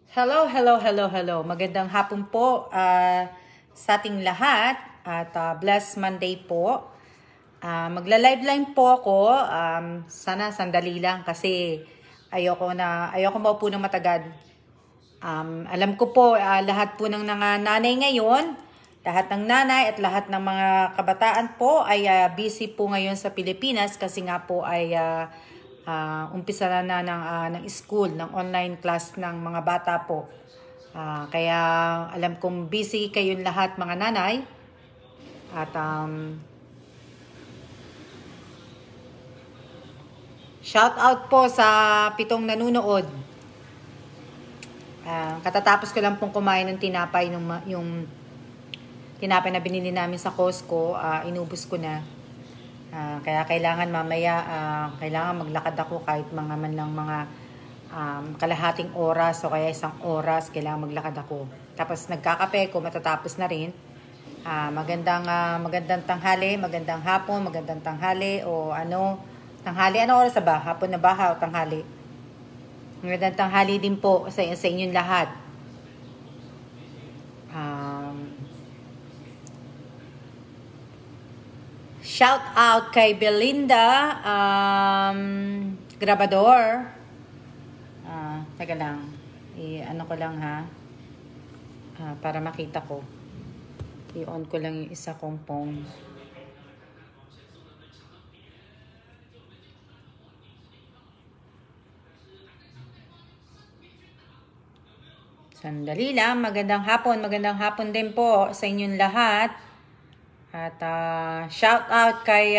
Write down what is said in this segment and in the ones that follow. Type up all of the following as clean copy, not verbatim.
Hello, hello, hello, hello. Magandang hapon po sa ating lahat at blessed Monday po. Magla-live line po ako. Sana sandali lang kasi ayoko maupo ng matagal. Alam ko po lahat po ng nanay ngayon, lahat ng nanay at lahat ng mga kabataan po ay busy po ngayon sa Pilipinas kasi nga po ay umpisa na ng school, ng online class ng mga bata po. Kaya alam kong busy kayong lahat mga nanay. At shout out po sa 7 nanunood. Katatapos ko lang pong kumain ng tinapay, yung tinapay na binili namin sa Costco, inubos ko na. Kaya kailangan mamaya, kailangan maglakad ako kahit mga man lang mga kalahating oras o kaya 1 oras, kailangan maglakad ako. Tapos nagkakape ko, matatapos na rin. Magandang tanghali, magandang hapon, magandang tanghali o tanghali, ano oras ba? Hapon na ba o tanghali? Magandang tanghali din po sa inyong lahat. Shout out kay Belinda Grabador. Teka lang. Ano ko lang ha. Para makita ko. I-on ko lang yung isa kong phone. Sandali lang. Magandang hapon din po sa inyong lahat. At shout out kay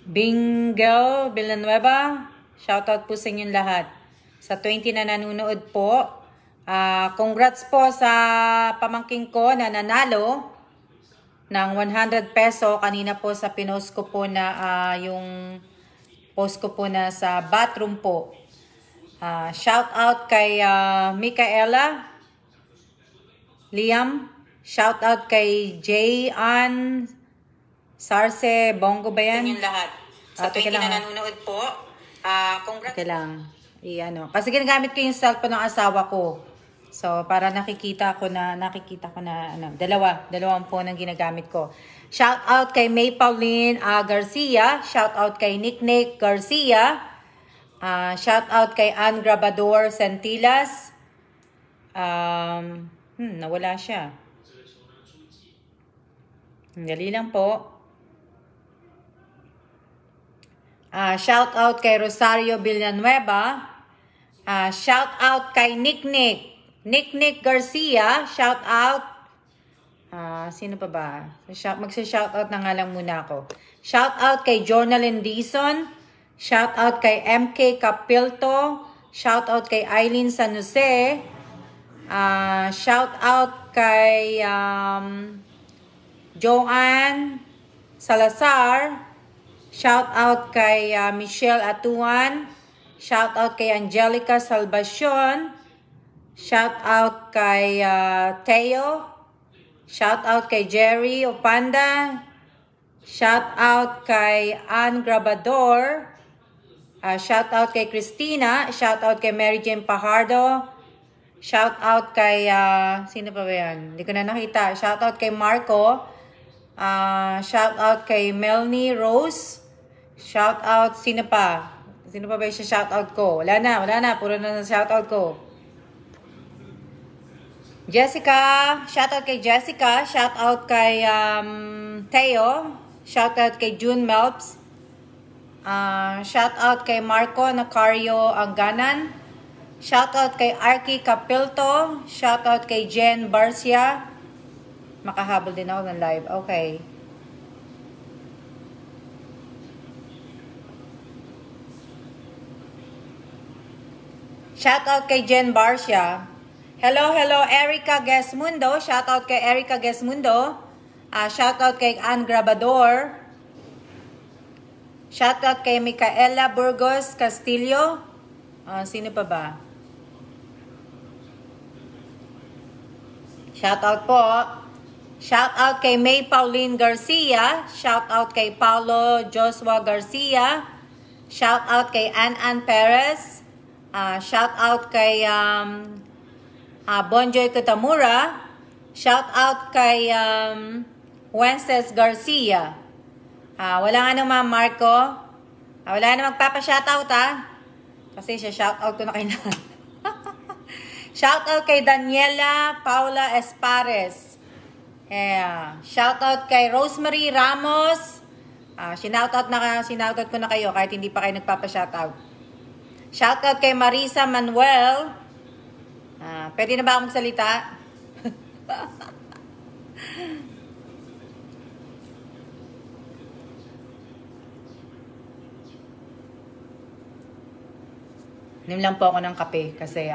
Bingel Villanueva. Shout out po sa inyong lahat. Sa 20 na nanonood po. Congrats po sa pamangking ko na nanalo ng 100 peso. Kanina po sa pinost ko po na yung post ko po na sa bathroom po. Shout out kay Micaela Liam. Shout out kay J.Ann Sarce Bongo ba yan? Yung lahat. Sa 20 na nanonood po. Congrats. Okay lang. Kasi ginagamit ko yung cellphone ng asawa ko. So, para nakikita ko na dalawang phone ang ginagamit ko. Shout out kay May Pauline Garcia. Shout out kay Nick Garcia. Shout out kay Ann Grabador Santilas. Nawala siya. Dali lang po. Shout out kay Rosario Villanueva. Shout out kay Nick Garcia. Shout out. Sino pa ba? Magsa-shout out na nga lang muna ako. Shout out kay Jonalyn Dizon. Shout out kay MK Capilto. Shout out kay Eileen San Jose. Shout out kay Joanne Salazar. Shout out kay Michelle Atuan. Shout out kay Angelica Salvacion. Shout out kay Teo. Shout out kay Jerry Opanda. Shout out kay Ann Grabador. Shout out kay Christina. Shout out kay Mary Jane Pajardo. Shout out kay sino pa ba yan? Hindi ko na nakita. Shout out kay Marco. Shout out kay Melanie Rose. Shout out, sino pa? Sino pa ba yung shout out ko? Wala na. Puro na shout out ko. Jessica. Shout out kay Jessica. Shout out kay Teo. Shout out kay June Melps. Shout out kay Marco Nacario Angganan. Shout out kay Arky Capilto. Shout out kay Jen Barcia. Makahabol din ako ng live. Okay. Shout out kay Jen Barcia. Hello, Erica Gesmundo. Shout out kay Erica Gesmundo. Shout out kay Ann Grabador. Shout out kay Micaela Burgos Castillo. Sino pa ba? Shout out po. Shout out kay May Pauline Garcia. Shout out kay Paulo Joshua Garcia. Shout out kay Ann Perez. Shout out kay Bonjoy Kutamura. Shout out kay Wences Garcia. Wala nga naman Marco. Wala na magpapa-shoutout kasi siya shoutout ko na kay lahat. Shoutout kay Daniela Paula Espares. Shoutout kay Rosemary Ramos. Sinoutout ko na kayo kahit hindi pa kayo nagpapa-shoutout. Shoutout kay Marisa Manuel. Pwede na ba akong salita? Nim lang po ako ng kape kasi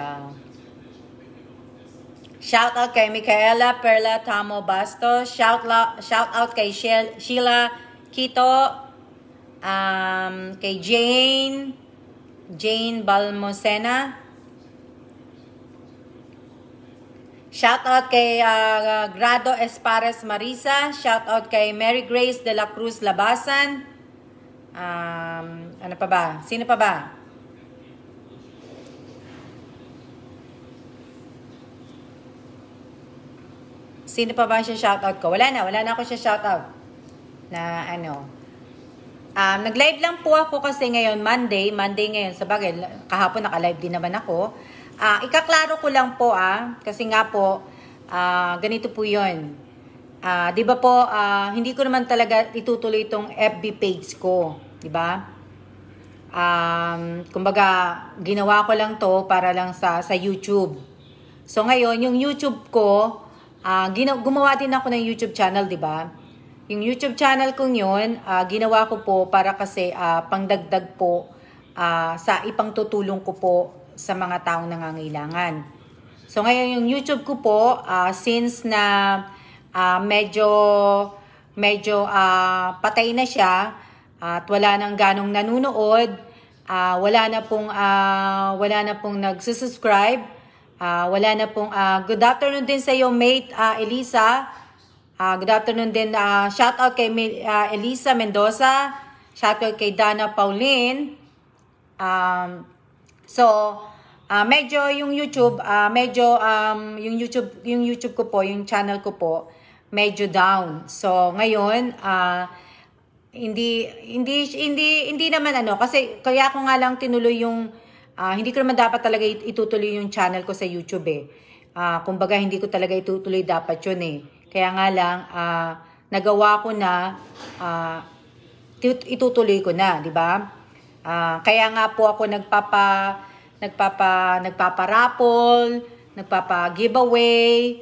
shout out kay Micaela Perla Tamo Bastos. Shout out kay Sheila Quito. Kay Jane Balmosena. Shout out kay Grado Espares Marisa. Shout out kay Mary Grace de la Cruz Labasan. Ano pa ba? Sino pa ba? Sino pa ba siya shoutout ko? Wala na ako siya shoutout. Na ano. Nag-live lang po ako kasi ngayon, Monday ngayon, sa bagay, kahapon naka-live din naman ako. Ikaklaro ko lang po, kasi nga po, ganito po yun. Di ba po, hindi ko naman talaga itutuloy itong FB page ko. Di ba? Kumbaga, ginawa ko lang to para lang sa YouTube. So ngayon, yung YouTube ko, gumawa din ako ng YouTube channel, di ba? Yung YouTube channel kong yun, ginawa ko po para kasi pangdagdag po sa ipangtutulong ko po sa mga taong nangangailangan. So ngayon yung YouTube ko po, since na medyo patay na siya at wala nang ganong nanunood, wala na pong nagsusubscribe. Wala na pong good afternoon din sa iyo, mate Elisa. Good afternoon din. Shout out kay Elisa Mendoza. Shout out kay Dana Pauline. Medyo yung YouTube, yung YouTube ko po, yung channel ko po, medyo down. So ngayon, hindi naman kasi kaya ko nga lang tinuloy yung hindi ko naman dapat talaga itutuloy yung channel ko sa YouTube kumbaga hindi ko talaga itutuloy dapat yun Kaya nga lang, nagawa ko na, itutuloy ko na, di ba? Kaya nga po ako nagpapa-raffle, nagpapa-giveaway,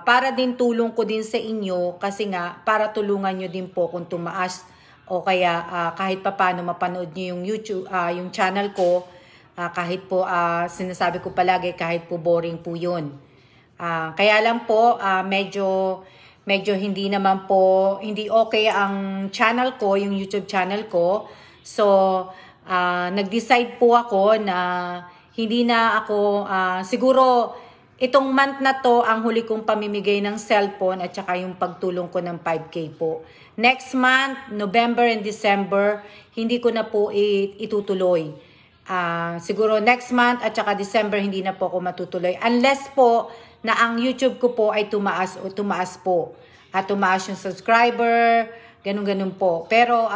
para din tulong ko din sa inyo kasi nga para tulungan nyo din po kung tumaas o kaya kahit papaano mapanood nyo yung YouTube, yung channel ko. Kahit po, sinasabi ko palagi, kahit po boring po yun. Kaya lang po, medyo hindi naman po, hindi okay ang channel ko, yung YouTube channel ko. So, nag-decide po ako na hindi na ako, siguro, itong month na to, ang huli kong pamimigay ng cellphone at saka yung pagtulong ko ng 5K po. Next month, November and December, hindi ko na po itutuloy. Siguro next month at saka December hindi na po ako matutuloy. Unless po na ang YouTube ko po ay tumaas po. At tumaas yung subscriber, ganun po. Pero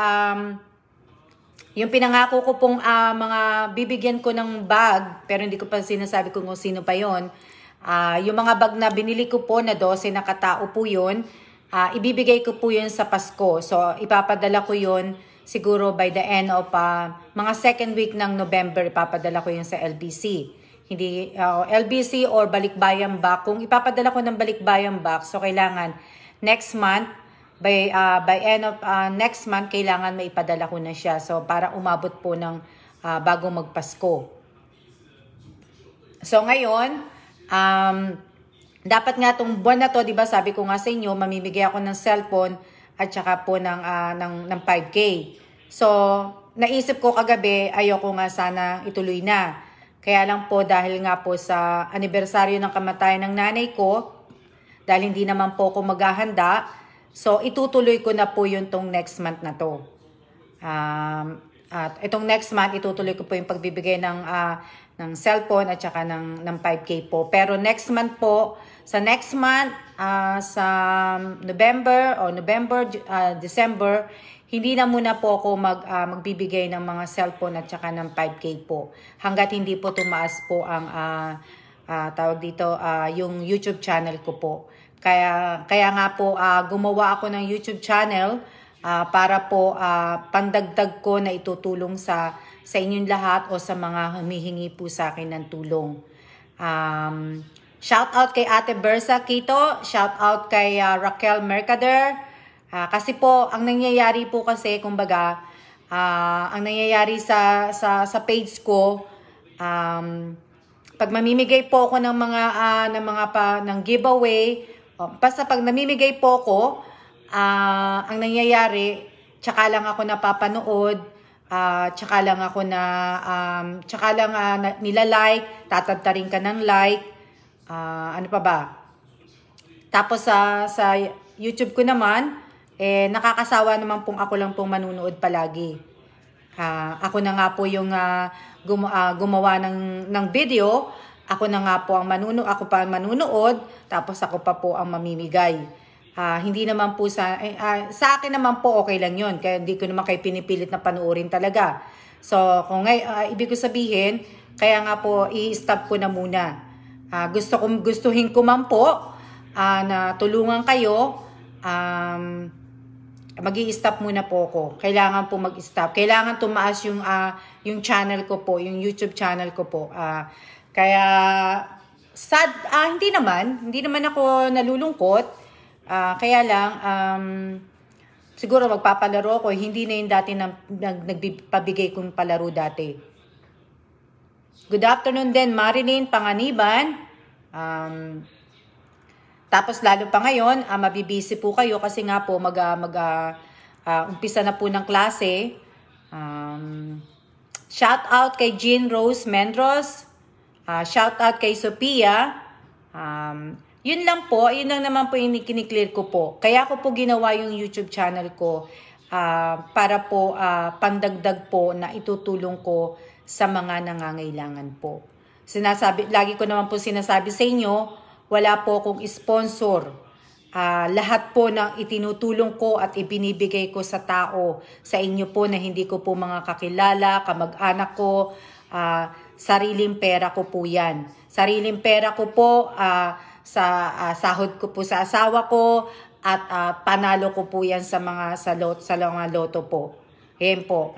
yung pinangako ko pong mga bibigyan ko ng bag, pero hindi ko pa sinasabi kung sino pa yon. Yung mga bag na binili ko po na 12 na katao po yun, ibibigay ko po yun sa Pasko. So ipapadala ko yun siguro by the end of mga second week ng November, ipapadala ko yun sa LBC. Hindi, LBC or Balikbayan Back. Kung ipapadala ko ng Balikbayan Back, so kailangan next month, by end of next month, kailangan maipadala ko na siya. So para umabot po ng bago magpasko. So ngayon, dapat nga itong buwan na to, di ba sabi ko nga sa inyo, mamimigay ako ng cellphone at saka po ng 5K. So, naisip ko kagabi, ayoko nga sana ituloy na. Kaya lang po dahil nga po sa anibersaryo ng kamatayan ng nanay ko, dahil hindi naman po ako maghahanda, so itutuloy ko na po yun tong next month na to. At itong next month, itutuloy ko po yung pagbibigay ng cellphone at saka ng 5K po. Pero next month po, sa next month, sa December, hindi na muna po ako magbibigay ng mga cellphone at saka ng 5K po. Hanggat hindi po tumaas po ang tawag dito, yung YouTube channel ko po. Kaya nga po gumawa ako ng YouTube channel para po pandagdag ko na itutulong sa inyong lahat o sa mga humihingi po sa akin ng tulong. Shout out kay Ate Bersa Quito, shout out kay Raquel Mercader. Kasi po ang nangyayari po kasi kumbaga ang nangyayari sa page ko, pag mamimigay po ako ng ng giveaway, basta pag namimigay po ako, ang nangyayari, tsaka lang ako napapanood, tsaka lang nila-like, tatantarin ka ng like, ano pa ba? Tapos sa YouTube ko naman, nakakasawa naman pong ako lang pong manunood palagi. Ako na nga po yung gumawa ng video, ako na nga po ang manunood, tapos ako pa po ang mamimigay. Hindi naman po sa akin naman po okay lang yun. Kaya hindi ko naman kayo pinipilit na panuorin talaga. So, kung ibig ko sabihin, kaya nga po i-stop ko na muna. Gustuhin ko man po na tulungan kayo, mag-i-stop muna po ako. Kailangan po mag-stop. Kailangan tumaas yung channel ko po, yung YouTube channel ko po. Kaya sad, hindi naman ako nalulungkot. Kaya lang, siguro magpapalaro ko, hindi na yung dati nagpabigay kong palaro dati. Good afternoon din, Marilyn Panganiban. Tapos lalo pa ngayon, mabibisi po kayo kasi nga po umpisa na po ng klase. Shout out kay Jean Rose Mendros. Shout out kay Sophia. Yun lang naman po yung kiniklear ko po. Kaya ko po ginawa yung YouTube channel ko para po pandagdag po na itutulong ko sa mga nangangailangan po. Lagi ko naman po sinasabi sa inyo, wala po akong sponsor. Lahat po ng itinutulong ko at ibinibigay ko sa tao, sa inyo po na hindi ko po mga kakilala, kamag-anak ko, sariling pera ko po yan. Sariling pera ko po, sa sahod ko po sa asawa ko at panalo ko po yan sa mga loto po. Ayan po.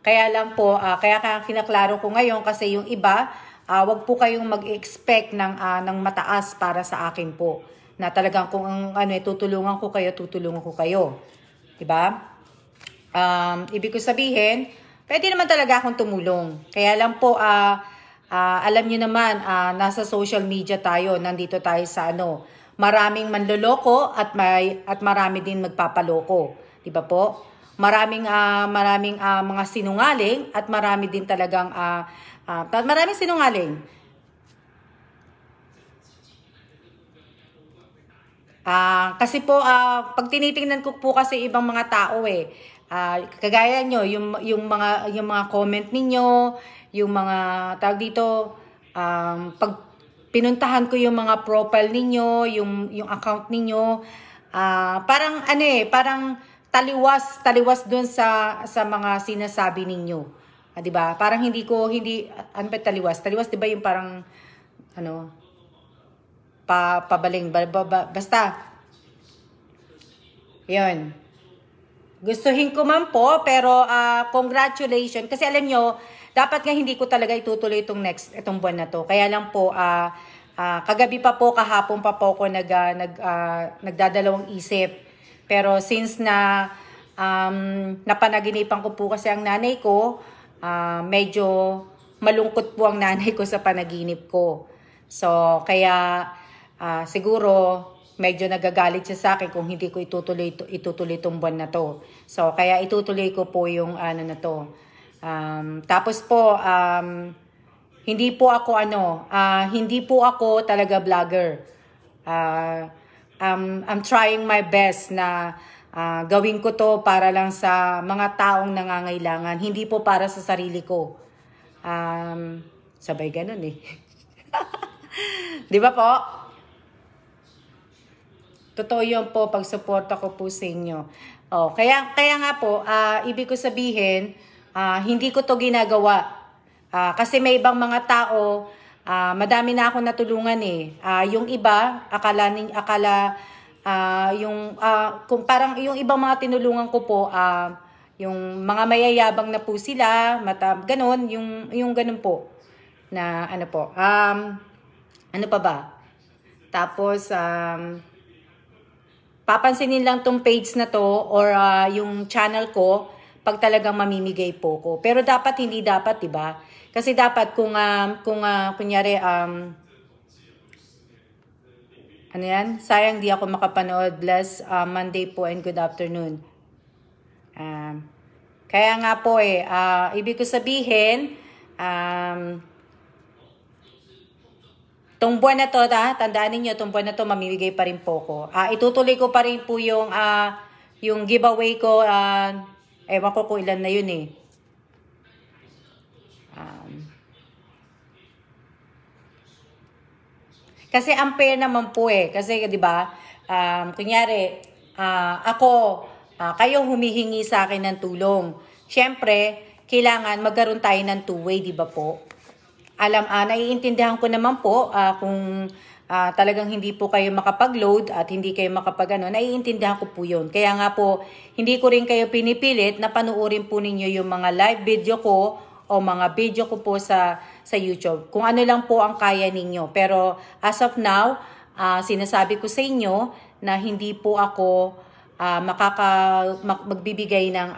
Kaya lang po, kaya kinaklaro ko ngayon kasi yung iba, wag po kayong mag-expect ng mataas para sa akin po. Na talagang kung tutulungan ko kayo. Diba? Ibig ko sabihin, pwede naman talaga akong tumulong. Kaya lang po, alam niyo naman, nasa social media tayo, nandito tayo sa maraming manloloko at marami din magpapaloko. Di ba po? Maraming mga sinungaling at marami din talagang maraming sinungaling. Kasi po, pag tinitingnan ko po kasi ibang mga tao kagaya nyo, yung mga comment ninyo, yung mga tawag dito, pag pinuntahan ko yung mga profile ninyo, yung account ninyo, parang parang taliwas doon sa mga sinasabi ninyo. 'Di ba? Parang hindi ano ba taliwas? Taliwas 'di ba yung parang pabaling basta. 'Yun. Gustuhin ko man po, pero congratulations. Kasi alam nyo, dapat nga hindi ko talaga itutuloy itong buwan na to. Kaya lang po, kagabi pa po, kahapon pa po ako nagdadalawang isip. Pero since napanaginipan ko po kasi ang nanay ko, medyo malungkot po ang nanay ko sa panaginip ko. So, kaya siguro medyo nagagalit siya sa akin kung hindi ko itutuloy itong buwan na to. So, kaya itutuloy ko po yung na to. Tapos po, hindi po ako talaga vlogger. I'm trying my best na Gawin ko to para lang sa mga taong nangangailangan, hindi po para sa sarili ko. Sabay ganun eh. Di ba po? Totoo yun po, pagsuporta ko po sa inyo. Kaya nga po, ibig ko sabihin, hindi ko to ginagawa. Kasi may ibang mga tao, madami na ako natulungan eh. Yung iba, kung parang yung ibang mga tinulungan ko po, yung mga mayayabang na po sila, ganun, yung ganun po. Na ano po, ano pa ba? Tapos, papansinin lang tong page na to or yung channel ko pag talagang mamimigay po ko. Pero dapat, hindi dapat, diba? Kasi dapat kung kunyari, ano yan? Sayang di ako makapanood. Bless Monday po and good afternoon. Kaya nga po ibig ko sabihin, tong buwan na to, tandaan ninyo, tong buwan na to, mamimigay pa rin po ko. Itutuloy ko pa rin po yung giveaway ko. Ewan ko kung ilan na yun eh. Kasi unfair naman po eh. Kasi, di ba, kunyari, ako, kayo humihingi sa akin ng tulong. Siyempre, kailangan magkaroon tayo ng two-way, di ba po? Naiintindihan ko naman po kung talagang hindi po kayo makapag-load at hindi kayo naiintindihan ko po yun. Kaya nga po, hindi ko rin kayo pinipilit na panuorin po ninyo yung mga live video ko o mga video ko po sa YouTube. Kung ano lang po ang kaya ninyo. Pero as of now, sinasabi ko sa inyo na hindi po ako magbibigay ng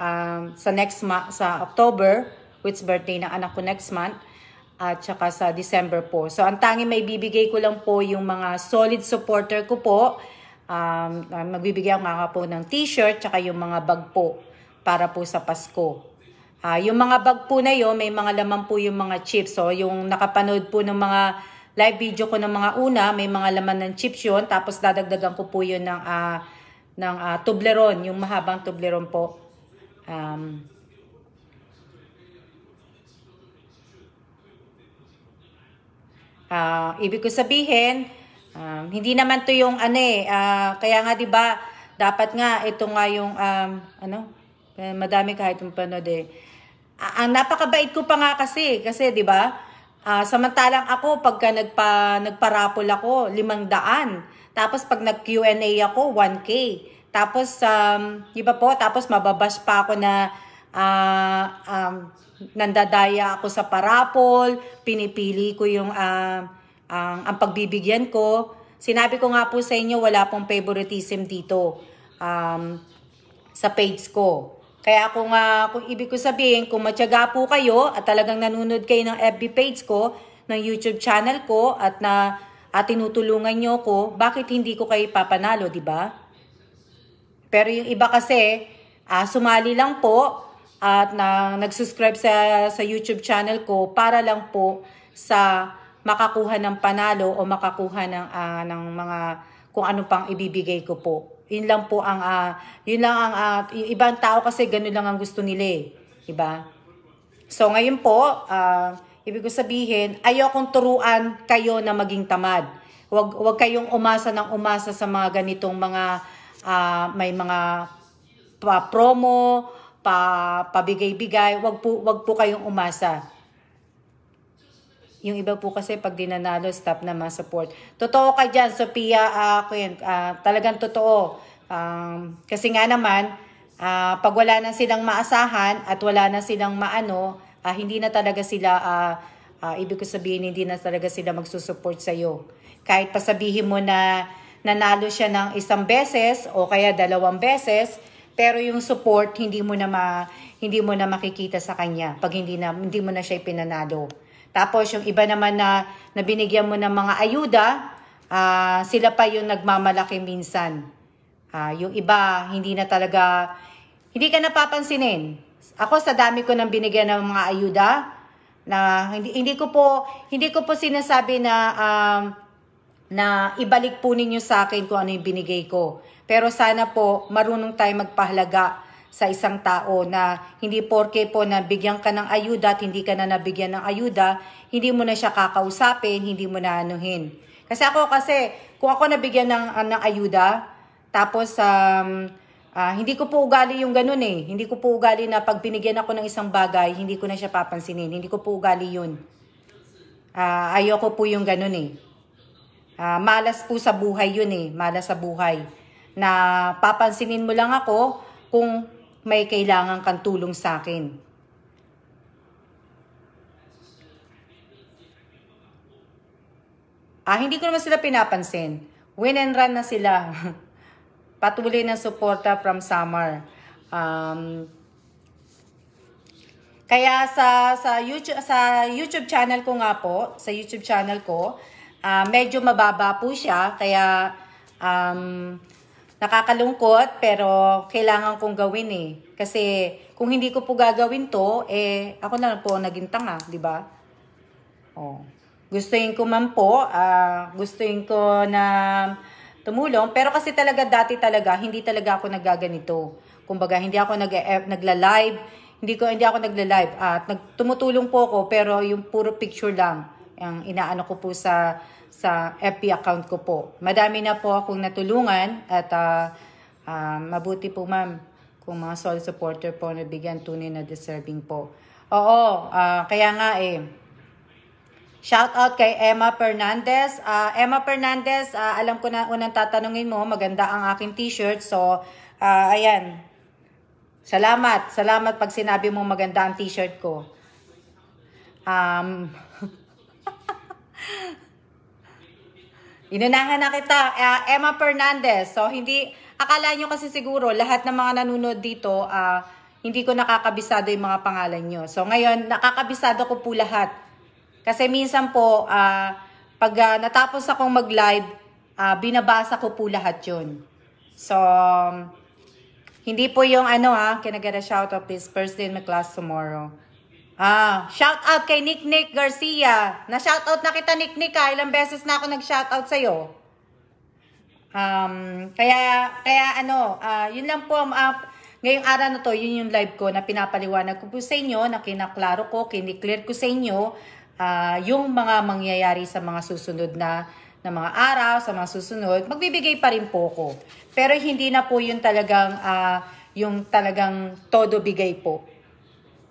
sa October, which birthday ng anak ko next month, at saka sa December po. So, ang tanging may bibigay ko lang po yung mga solid supporter ko po. Magbibigay ako nga po ng t-shirt, tsaka yung mga bag po para po sa Pasko. Yung mga bag po na yun, may mga laman po yung mga chips. So, yung nakapanood po ng mga live video ko ng mga una, may mga laman ng chips yun. Tapos, dadagdagan ko po yun ng Toblerone, yung mahabang Toblerone po. Ibig ko sabihin, hindi naman to yung kaya nga 'di ba, dapat nga ito nga yung madami kahit yung panood eh. Ang napakabait ko pa nga kasi 'di ba? Samantalang ako pagka nagparapol ako 500. Tapos pag nag-Q&A ako 1K. Tapos 'di ba po? Tapos mababash pa ako na nandadaya ako sa parapol, pinipili ko yung ang pagbibigyan ko. Sinabi ko nga po sa inyo, wala pong favoritism dito sa page ko. Kaya kung ibig ko sabihin, kung matyaga po kayo at talagang nanonood kayo ng FB page ko, ng YouTube channel ko at tinutulungan nyo ko, bakit hindi ko kayo papanalo, di ba? Pero yung iba kasi, sumali lang po at nag-subscribe sa YouTube channel ko para lang po sa makakuha ng panalo o makakuha ng mga kung ano pang ibibigay ko po. Yun lang po yung ibang tao kasi gano'n lang ang gusto nila eh. Diba? So ngayon po, ibig ko sabihin, ayokong turuan kayo na maging tamad. Huwag kayong umasa sa mga ganitong mga may mga promo, pabigay-bigay, wag po kayong umasa. Yung iba po kasi pag dinanalo, stop na ma-support. Totoo ka dyan, Sophia, talagang totoo. Kasi nga naman, pag wala na silang maasahan at wala na silang hindi na talaga sila, ibig ko sabihin, hindi na talaga sila magsusupport sa'yo. Kahit pasabihin mo na nanalo siya ng 1 beses o kaya 2 beses, pero yung support hindi mo na makikita sa kanya pag hindi mo na siya ipinanalo. Tapos yung iba naman na binigyan mo ng mga ayuda, sila pa yung nagmamalaki minsan. Yung iba hindi na talaga, hindi ka napapansinin. Ako sa dami ko nang binigyan ng mga ayuda, na hindi ko po sinasabi na na ibalik po ninyo sa akin kung ano yung binigay ko. Pero sana po marunong tayo magpahalaga sa isang tao na hindi porke po nabigyan ka ng ayuda at hindi ka na nabigyan ng ayuda, hindi mo na siya kakausapin, hindi mo na anuhin. Kasi kung ako nabigyan ng ayuda, tapos hindi ko po ugali yung ganun eh. Hindi ko po ugali na pag binigyan ako ng isang bagay, hindi ko na siya papansinin. Hindi ko po ugali yun. Ayoko po yung ganun eh. Malas po sa buhay yun eh. Malas sa buhay. Na papansinin mo lang ako kung may kailangan kang tulong sa akin. Hindi ko naman sila pinapansin. Win and run na sila. Patuloy ng suporta from Summer. Kaya sa YouTube channel ko nga po, sa YouTube channel ko, medyo mababa po siya, kaya nakakalungkot, pero kailangan kong gawin eh. Kasi kung hindi ko po gagawin to, ako na lang po naging tanga, di ba? Gustuin ko man po, gustuin ko na tumulong, pero kasi dati talaga, hindi talaga ako nagaganito. Kumbaga, hindi ako nagla-live, hindi ako nagla-live. Tumutulong po ako, pero yung puro picture lang, yung inaano ko po sa FB account ko po. Madami na po akong natulungan at mabuti po ma'am kung mga solid supporter po na bigyan tunay na deserving po. Kaya nga shout out kay Emma Fernandez. Emma Fernandez, alam ko na unang tatanungin mo, maganda ang aking t-shirt. So, ayan. Salamat pag sinabi mo maganda ang t-shirt ko. Inunahan na kita, Emma Fernandez. So, akala nyo kasi siguro, lahat ng mga nanonood dito, hindi ko nakakabisado yung mga pangalan nyo. So, ngayon, nakakabisado ko po lahat. Kasi minsan po, pag natapos akong mag-live, binabasa ko po lahat yun. So, hindi po yung can I get a shout out please? First day in my class tomorrow. Shout out kay Nick Garcia. Na-shout out na kita, Nick. Ilang beses na ako nag-shout out sa'yo. Yun lang po. Ngayong araw na to, yun yung live ko na pinapaliwanag ko po sa inyo, na kinaklaro ko, kiniklear ko sa inyo, yung mga mangyayari sa mga susunod na mga araw, sa mga susunod, magbibigay pa rin po ko. Pero hindi na po yun talagang, yung talagang todo bigay po.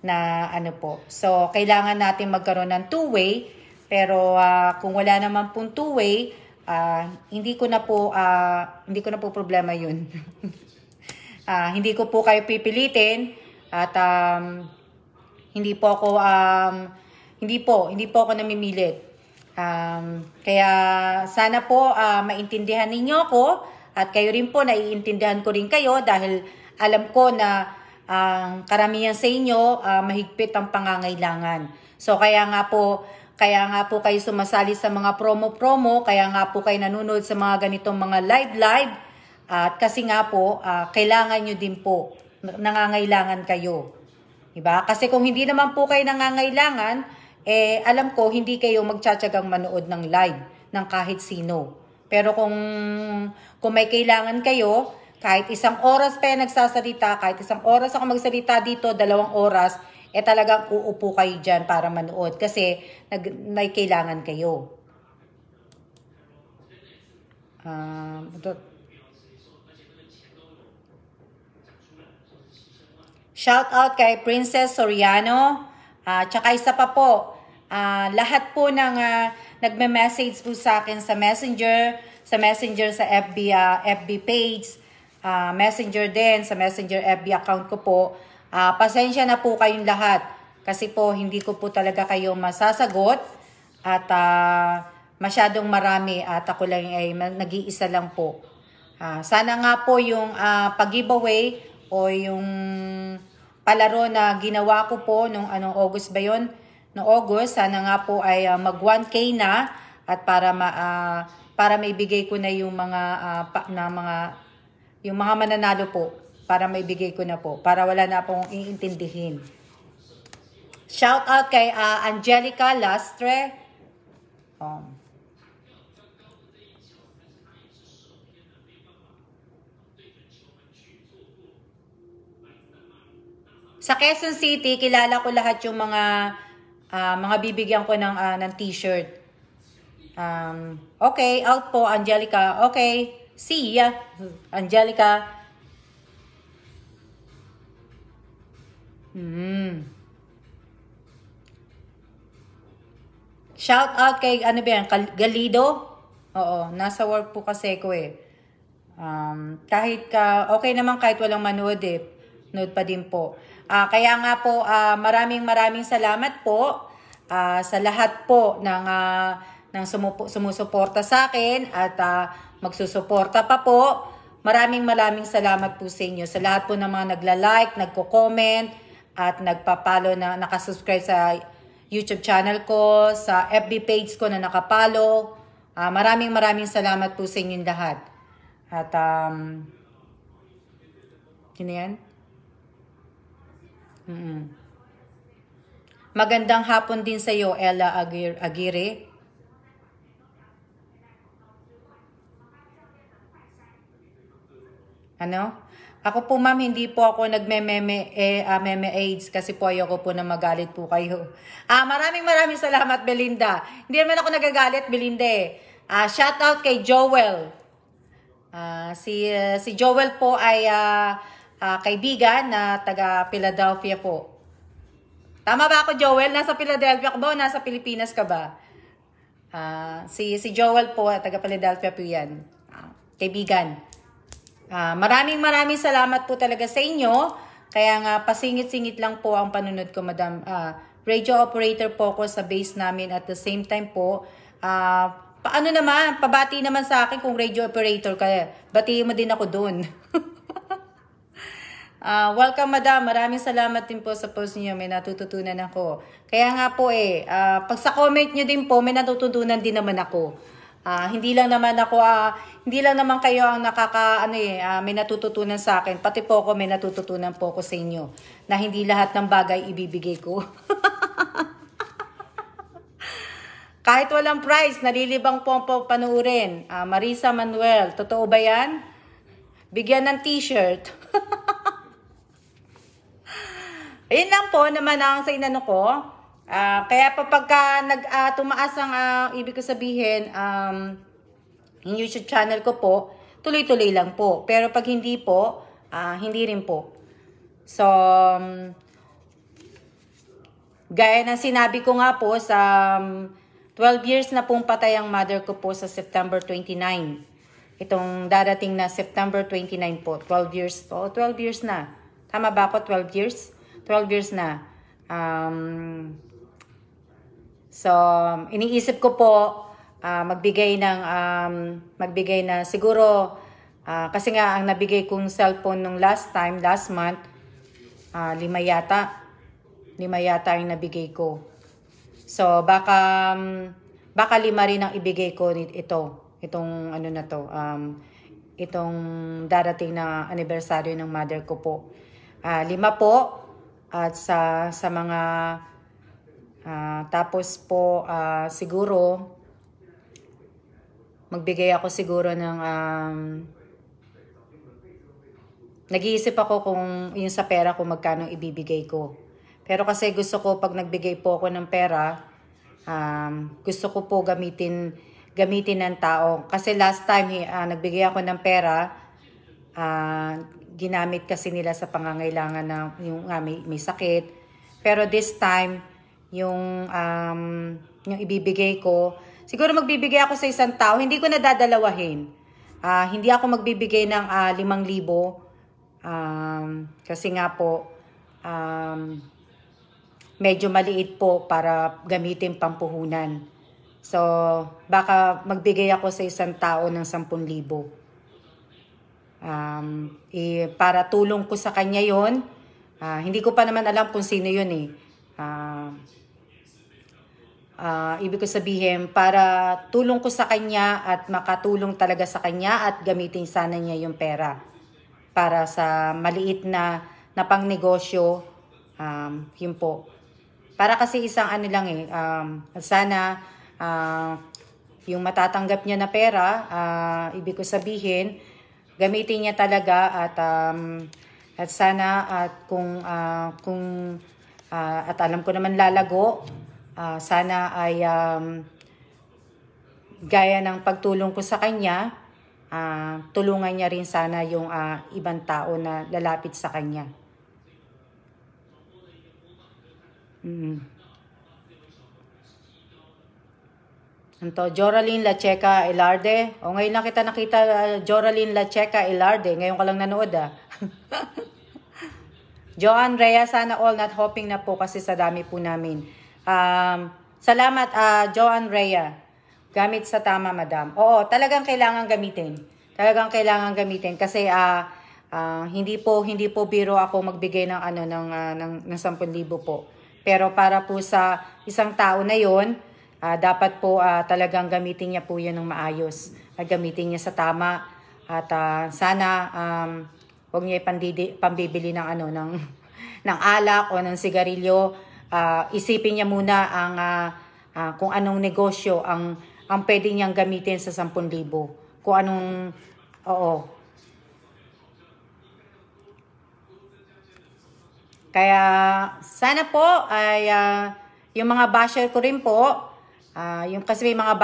Na po. So, kailangan natin magkaroon ng two-way. Pero kung wala naman pong two-way, hindi ko na po problema yun. Hindi ko po kayo pipilitin at hindi po ako namimilit. Kaya sana po maintindihan ninyo ako at kayo rin po, naiintindihan ko rin kayo dahil alam ko na karamihan sa inyo mahigpit ang pangangailangan. So kaya nga po kayo sumasali sa mga promo, kaya nga po kayo nanonood sa mga ganitong mga live, at kasi nga po, kailangan nyo din po, nangangailangan kayo. Diba? Kasi kung hindi naman po kayo nangangailangan, alam ko, hindi kayo magtsatsagang manood ng live ng kahit sino. Pero kung may kailangan kayo, kahit isang oras pa yung nagsasalita, kahit isang oras ako magsalita dito, 2 oras, talagang uupo kayo dyan para manood kasi may kailangan kayo. Shout out kay Princess Soriano. Tsaka isa pa po, lahat po ng nagme-message po sa akin sa Messenger, sa FB page, Messenger din, sa Messenger FB account ko po. Pasensya na po kayong lahat kasi po hindi ko po talaga kayo masasagot at masyadong marami at ako lang ay nag-iisa lang po. Sana nga po yung pag-giveaway o yung palaro na ginawa ko po nung August ba yun? No August, sana nga po ay mag 1K na at para maibigay ko na yung yung mga mananalo po, para maibigay ko na po, para wala na pong iintindihin. Shout out kay Angelica Lastre. Sa Quezon City, kilala ko lahat yung mga bibigyan ko ng t-shirt. Okay, out po, Angelica. Okay, see ya, Angelica. Shout out kay, ano ba yan, Galido? Oo, nasa work po kasi ko eh. Okay naman kahit walang manood eh. Nood pa din po. Kaya nga po, maraming salamat po sa lahat po ng sumusuporta sa akin at magsusuporta pa po. Maraming salamat po sa inyo. Sa lahat po ng mga nagla-like, nagko-comment at nagpa-follow na nakasubscribe sa YouTube channel ko, sa FB page ko na nakapalo. Maraming salamat po sa inyong lahat. At, yun yan. Magandang hapon din sa iyo, Ella Aguirre. Ano? Ako po ma'am, hindi po ako nagme-meme AIDS kasi po ayoko po na magalit po kayo. Maraming salamat, Belinda. Hindi naman ako nagagalit, Belinda eh. Shout out kay Joel. Si Joel po ay kaibigan na taga Philadelphia po. Tama ba ako, Joel? Nasa Philadelphia ka ba o nasa Pilipinas ka ba? Si Joel po, taga Philadelphia po yan. Kaibigan. Maraming salamat po talaga sa inyo. Kaya nga, pasingit-singit lang po ang panunod ko, Madam. Radio operator po ako sa base namin at the same time po, paano naman, pabati naman sa akin kung radio operator ka. Batiin mo din ako dun. Welcome, Madam. Maraming salamat din po sa post niyo. May natututunan ako. Kaya nga po pag sa comment niyo din po, may natututunan din naman ako. Hindi lang naman kayo ang may natututunan sa akin. Pati po ako may natututunan po ako sa inyo. Na hindi lahat ng bagay ibibigay ko. Kahit walang prize, nalilibang po ang panuurin. Marisa Manuel, totoo ba yan? Bigyan ng t-shirt. Ayun lang po naman ang sa inano ko. Kaya pagka tumaas ang ibig ko sabihin, yung YouTube channel ko po, tuloy-tuloy lang po. Pero pag hindi po, hindi rin po. So, gaya ng sinabi ko nga po, sa 12 years na pong patay ang mother ko po sa September 29. Itong darating na September 29 po. 12 years po. 12 years na. Tama ba ako? 12 years? 12 years na. So, iniisip ko po magbigay na siguro kasi nga ang nabigay kong cellphone nung last month, 5 yata. 5 yata yung nabigay ko. So, baka 5 rin ang ibigay ko itong ano na to, itong darating na anibersaryo ng mother ko po. 5 po at sa mga tapos po, siguro, magbigay ako siguro ng, nag-iisip ako kung yung sa pera kung magkano ibibigay ko. Pero kasi gusto ko, pag nagbigay po ako ng pera, gusto ko po gamitin ng tao. Kasi last time, nagbigay ako ng pera, ginamit kasi nila sa pangangailangan na yung may sakit. Pero this time, yung ibibigay ko, siguro magbibigay ako sa isang tao, hindi ko nadadalawahin. Hindi ako magbibigay ng 5,000. Kasi nga po, medyo maliit po para gamitin pampuhunan. So, baka magbigay ako sa isang tao ng 10,000. Para tulong ko sa kanya yon. Hindi ko pa naman alam kung sino yun eh. Ibig ko sabihin, para tulong ko sa kanya at makatulong talaga sa kanya at gamitin sana niya yung pera. Para sa maliit na pangnegosyo, yun po. Para kasi isang ano lang eh, sana yung matatanggap niya na pera, ibig ko sabihin, gamitin niya talaga at At sana at alam ko naman lalago, sana ay gaya ng pagtulong ko sa kanya, tulungan niya rin sana yung ibang tao na lalapit sa kanya. Anto, Joraline Lacheca Ilarde. O ngayon lang kita nakita, Joraline Lacheca Ilarde. Ngayon ka lang nanood Joan Rhea, sana all, not hoping na po kasi sa dami po namin. Salamat Joan Rhea. Gamit sa tama, madam. Oo, talagang kailangan gamitin. Talagang kailangan gamitin kasi hindi po biro ako magbigay ng ng 10,000 po. Pero para po sa isang tao na 'yon, dapat po talagang gamitin niya po 'yan ng maayos. Gamitin niya sa tama at sana huwag niya pambibili ng ng alak o ng sigarilyo. Isipin niya muna ang kung anong negosyo ang pwede niyang gamitin sa 10,000. Kung anong Kaya sana po ay yung mga basher ko rin po, kasi may mga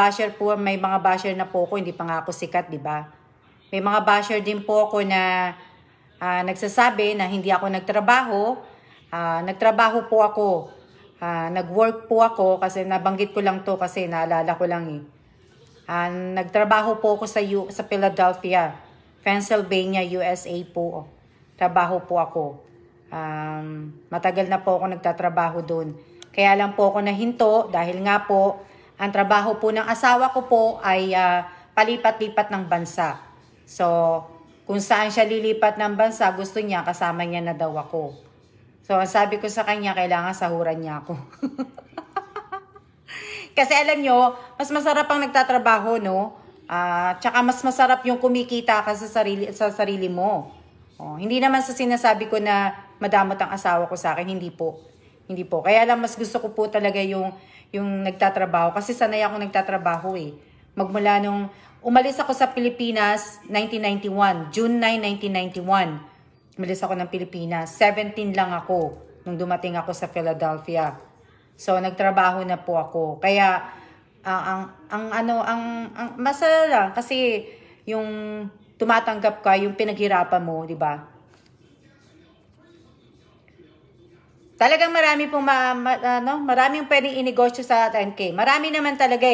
basher na po ako, hindi pa nga ako sikat, di ba? May mga basher din po ako na nagsasabi na hindi ako nagtrabaho. Nagtrabaho po ako. Nag-work po ako kasi nabanggit ko lang to kasi naalala ko lang nagtrabaho po ako sa Philadelphia, Pennsylvania, USA po. Trabaho po ako. Matagal na po ako nagtatrabaho doon. Kaya lang po ako nahinto dahil nga po ang trabaho po ng asawa ko po ay palipat-lipat ng bansa. So, kung saan siya lilipat ng bansa, gusto niya kasama niya na daw ako. So, ang sabi ko sa kanya, kailangan sahuran niya ako. Kasi alam nyo, mas masarap ang nagtatrabaho, no? Tsaka mas masarap yung kumikita ka sa sarili mo. Hindi naman sa sinasabi ko na madamot ang asawa ko sa akin, hindi po. Hindi po. Kaya lang mas gusto ko po talaga yung nagtatrabaho. Kasi sanay ako nagtatrabaho Magmula nung umalis ako sa Pilipinas, 1991. June 9, 1991. Umalis ako ng Pilipinas. 17 lang ako nung dumating ako sa Philadelphia. So, nagtrabaho na po ako. Kaya, ang masaya lang kasi yung tumatanggap ka, yung pinaghirapan mo, di ba? Talagang marami pong maraming pwedeng inegosyo sa 10K. Marami naman talaga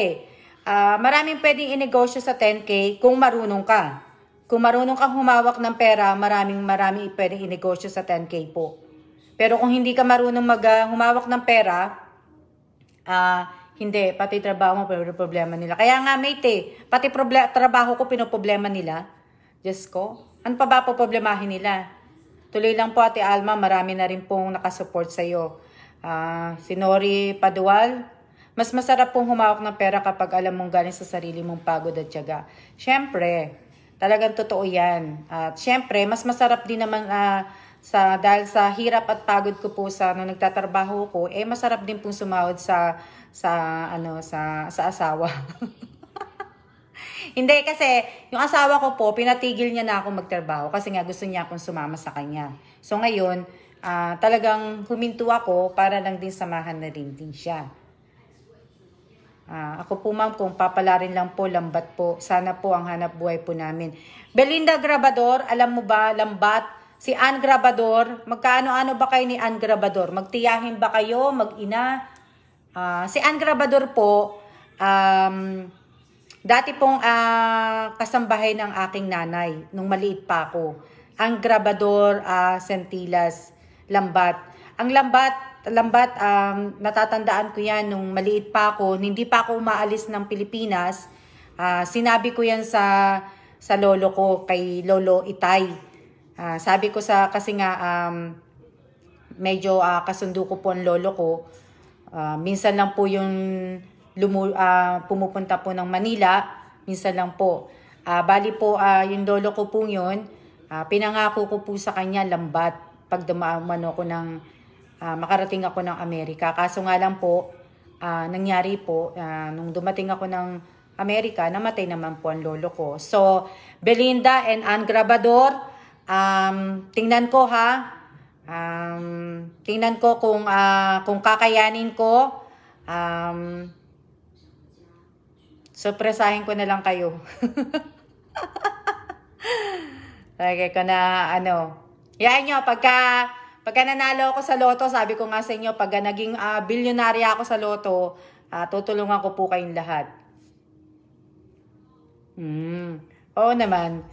maraming pwedeng inegosyo sa 10K kung marunong ka. Kung marunong kang humawak ng pera, maraming pwedeng inegosyo sa 10K po. Pero kung hindi ka marunong humawak ng pera, hindi, pati trabaho mo, problema nila. Kaya nga, mate, pati trabaho ko, pinoproblema nila. Diyos ko, ano pa ba po problemahin nila? Tuloy lang po, Ate Alma, marami na rin pong nakasupport sa'yo. Si Nori Padual, mas masarap pong humawak ng pera kapag alam mong galing sa sarili mong pagod at tiyaga. Siyempre, talagang totoo yan. At siyempre, mas masarap din naman dahil sa hirap at pagod ko po nung nagtatrabaho ko, masarap din pong sumahod sa asawa. Hindi, kasi yung asawa ko po, pinatigil niya na ako magtrabaho kasi nga gusto niya akong sumama sa kanya. So ngayon, talagang huminto ako para lang din samahan na rin din siya. Ako po ma'am, kung papalarin lang po, lambat po. Sana po ang hanap buhay po namin. Belinda Grabador, alam mo ba, lambat? Si Ann Grabador, magkaano-ano ba kayo ni Ann Grabador? Magtiyahin ba kayo, mag-ina? Si Ann Grabador po, dati pong kasambahay ng aking nanay nung maliit pa ako. Ang Grabador, Sentilas, Lambat. Ang Lambat, natatandaan ko yan nung maliit pa ako, hindi pa ako umaalis ng Pilipinas. Sinabi ko yan sa lolo ko, kay Lolo Itay. Sabi ko kasi nga, medyo kasundo ko po ang lolo ko. Minsan lang po yung pumupunta po ng Manila, minsan lang po. Bali po, yung lolo ko po yun, pinangako ko po sa kanya, lambat, pag dumaan ako makarating ako ng Amerika. Kaso nga lang po, nangyari po, nung dumating ako ng Amerika, namatay naman po ang lolo ko. So, Belinda and Ann Grabador, Tingnan ko ha. Tingnan ko kung kakayanin ko. Surpresahin ko na lang kayo. Lagay ko na Yan nyo, pagka nanalo ako sa loto, sabi ko nga sa inyo, pagka naging bilyonarya ako sa loto, tutulungan ko po kayong lahat. Oo naman.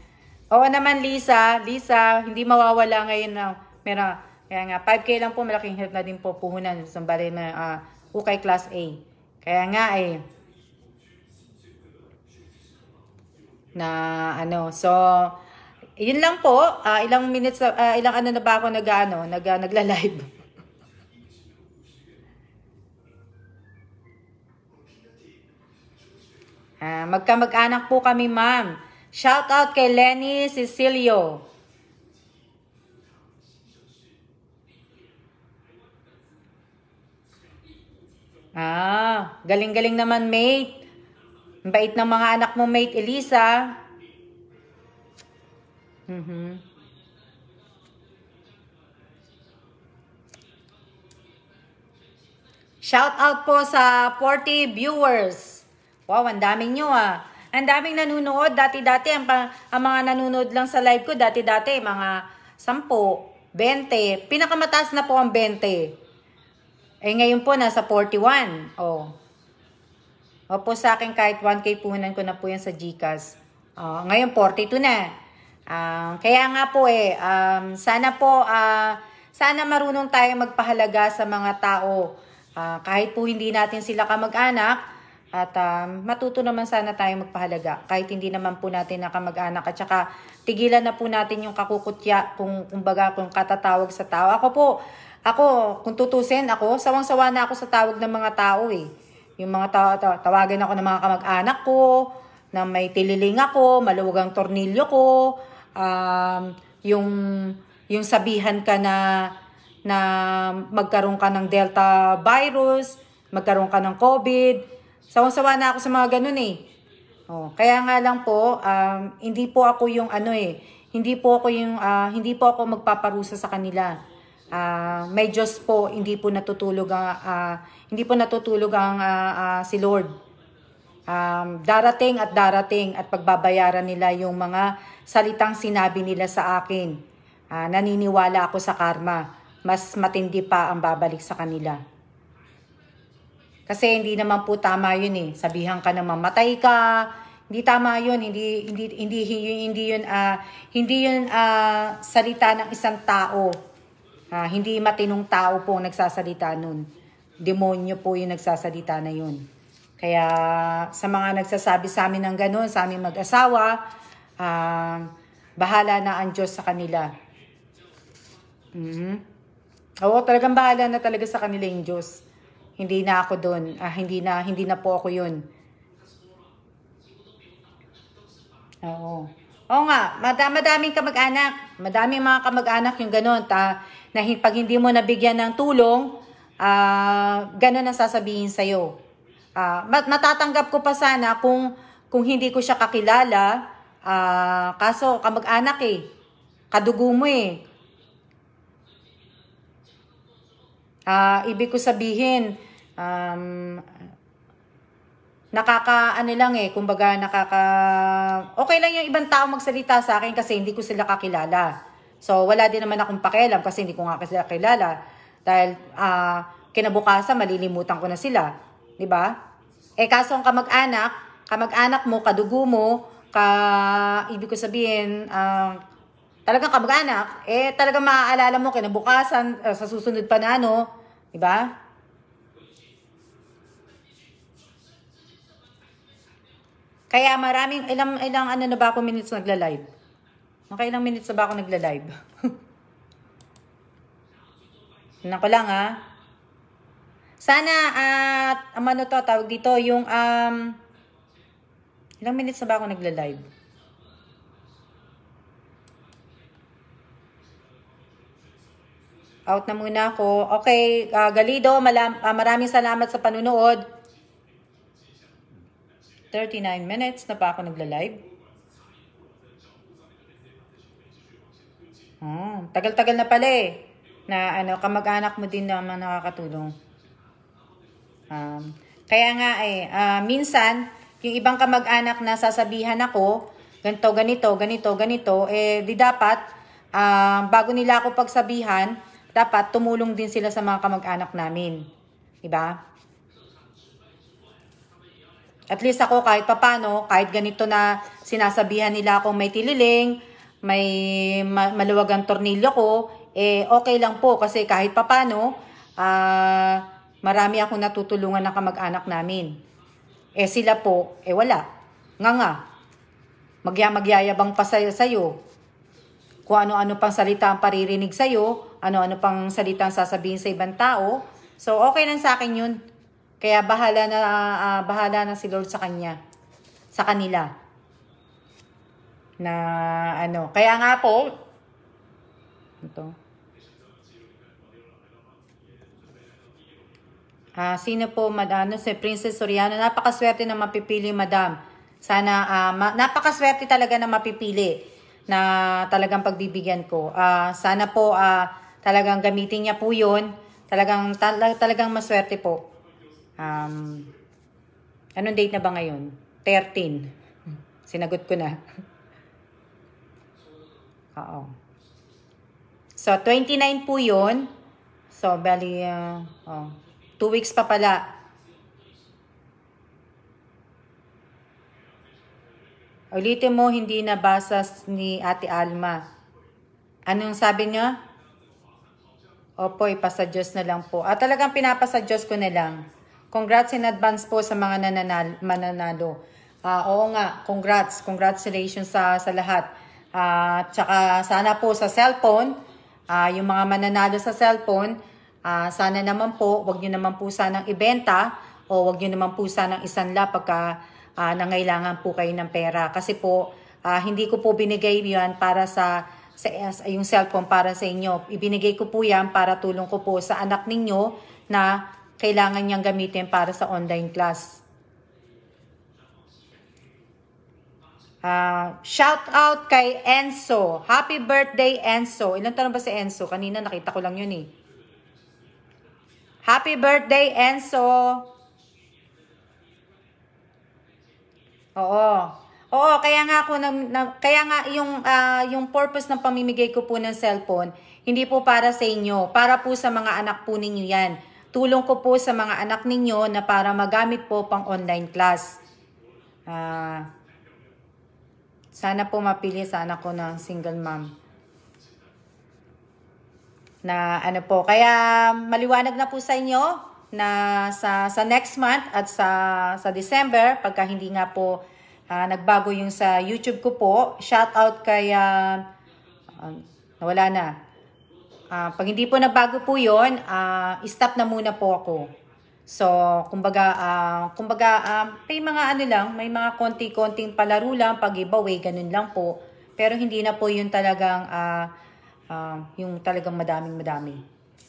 Oo naman, Lisa. Lisa, hindi mawawala ngayon na kaya nga, 5K lang po, malaking help na din po puhunan. Sambali na ukay class A. Kaya nga so, yun lang po. Ilang minutes, ilang na ba ako nagla-live. Magkamag-anak po kami, ma'am. Shout out kay Lenny Cecilio. Galing-galing naman, mate. Ang bait ng mga anak mo, mate Elisa. Shout out po sa 40 viewers. Wow, ang daming nyo Ang daming nanonood. Dati-dati, ang mga nanonood lang sa live ko, dati-dati, mga 10, 20. Pinakamataas na po ang 20. Ngayon po, nasa 41. Opo, sa akin kahit 1K puhunan ko na po yan sa GCash. Ngayon, 42 na. Kaya nga po sana marunong tayo magpahalaga sa mga tao. Kahit po hindi natin sila kamag-anak, at matuto naman sana tayo magpahalaga. Kahit hindi naman po natin nakamag-anak. At saka, tigilan na po natin yung kakukutya, kung katatawag sa tao. Kung tutusin ako, sawang-sawa na ako sa tawag ng mga tao Yung mga tawagan ako ng mga kamag-anak ko, na may tililing ako, maluwag ang tornilyo ko, yung sabihan ka na magkaroon ka ng Delta virus, magkaroon ka ng COVID. Sawang-sawa na ako sa mga ganun kaya nga lang po, hindi po ako yung hindi po ako magpaparusa sa kanila. May Diyos po, hindi po natutulog ang si Lord. Darating at pagbabayaran nila yung mga salitang sinabi nila sa akin. Naniniwala ako sa karma. Mas matindi pa ang babalik sa kanila. Kasi hindi naman po tama yun Sabihan ka na mamatay ka. Hindi tama yun. Hindi yun salita ng isang tao. Hindi matinong tao po ang nagsasalita nun. Demonyo po yung nagsasalita na yun. Kaya sa mga nagsasabi sa amin ng ganun, sa aming mag-asawa, bahala na ang Diyos sa kanila. Oo, talagang bahala na talaga sa kanila yung Diyos. Hindi na ako doon. Hindi na po ako yun. Oo. Oo nga, madaming kamag-anak. Madaming mga kamag-anak yung ganun. Na pag hindi mo nabigyan ng tulong, ganun ang sasabihin sa'yo. Matatanggap ko pa sana kung hindi ko siya kakilala. Kaso kamag-anak kadugo mo ibig ko sabihin, kumbaga okay lang yung ibang tao magsalita sa akin kasi hindi ko sila kakilala. So, wala din naman akong pakialam kasi hindi ko nga sila kilala. Dahil, kinabukasan, malilimutan ko na sila. Diba? Kaso ang kamag-anak mo, kadugo mo, ibig ko sabihin, talagang kamag-anak, talagang maaalala mo kinabukasan, sa susunod pa na diba? Kaya ilang na ba ako minutes nagla-live? Ilang minutes na ba ako nagla-live? Tignan ko lang Sana tawag dito, yung ilang minutes na ba ako nagla-live? Out na muna ako. Okay, Galido, maraming salamat sa panunood. 39 minutes na pa ako nagla-live. Oh, tagal-tagal na pala eh. Na ano, kamag-anak mo din naman nakakatulong. Kaya nga minsan, yung ibang kamag-anak na sasabihan ako, ganito, di dapat, bago nila ako pagsabihan, dapat tumulong din sila sa mga kamag-anak namin. Diba? At least ako kahit papano, kahit ganito na sinasabihan nila ako may tililing, may maluwag ang tornilyo ko, okay lang po kasi kahit papano, marami akong natutulungan ng kamag-anak namin. Sila po, wala. Nga. Magyayabang pa sa'yo. Kung ano-ano pang salita ang paririnig sa'yo, ano-ano pang salita ang sasabihin sa ibang tao. So, okay lang sa akin yun. Kaya bahala na si Lord sa kanila. Na ano, kaya nga po, ito. Sino po, madam? Si Princess Soriano. Napakaswerte na mapipili, madam. Sana, napakaswerte talaga na mapipili na talagang pagbibigyan ko. Sana po, talagang gamitin niya po yun. Talagang maswerte po. Anong date na ba ngayon? 13. Sinagot ko na. Oo. So, 29 po yun. So, bali, 2 weeks pa pala. Ulitin mo, hindi nabasa ni Ate Alma. Anong sabi niya? Opo, ipasa Diyos na lang po. Talagang pinapasa Diyos ko na lang. Congrats in advance po sa mga mananalo. Oo nga, congratulations sa lahat. Tsaka sana po sa cellphone, yung mga mananalo sa cellphone, sana naman po, wag nyo naman po sanang ibenta o wag nyo naman po sanang isanla pagka nangailangan po kayo ng pera. Kasi po, hindi ko po binigay yan para sa yung cellphone para sa inyo. Ibinigay ko po yan para tulong ko po sa anak ninyo na kailangan niyang gamitin para sa online class. Shout out kay Enzo. Happy birthday, Enzo. Ilan taon ba si Enzo? Kanina nakita ko lang yun eh. Happy birthday, Enzo. Oo, kaya nga ako kaya nga yung purpose ng pamimigay ko po ng cellphone, hindi po para sa inyo, para po sa mga anak po ninyo 'yan. Tulong ko po sa mga anak ninyo na para magamit po pang online class. Sana po mapili sa anak ko na single mom. Na ano po, kaya maliwanag na po sa inyo na sa next month at sa December, pagka hindi nga po nagbago yung sa YouTube ko po, shout out kay nawala na. Pag hindi po nagbago po yun, stop na muna po ako. So, kumbaga may mga ano lang, may mga konti-konting palaro lang, pag-giveaway, ganun lang po. Pero hindi na po yun talagang yung talagang madaming-madami.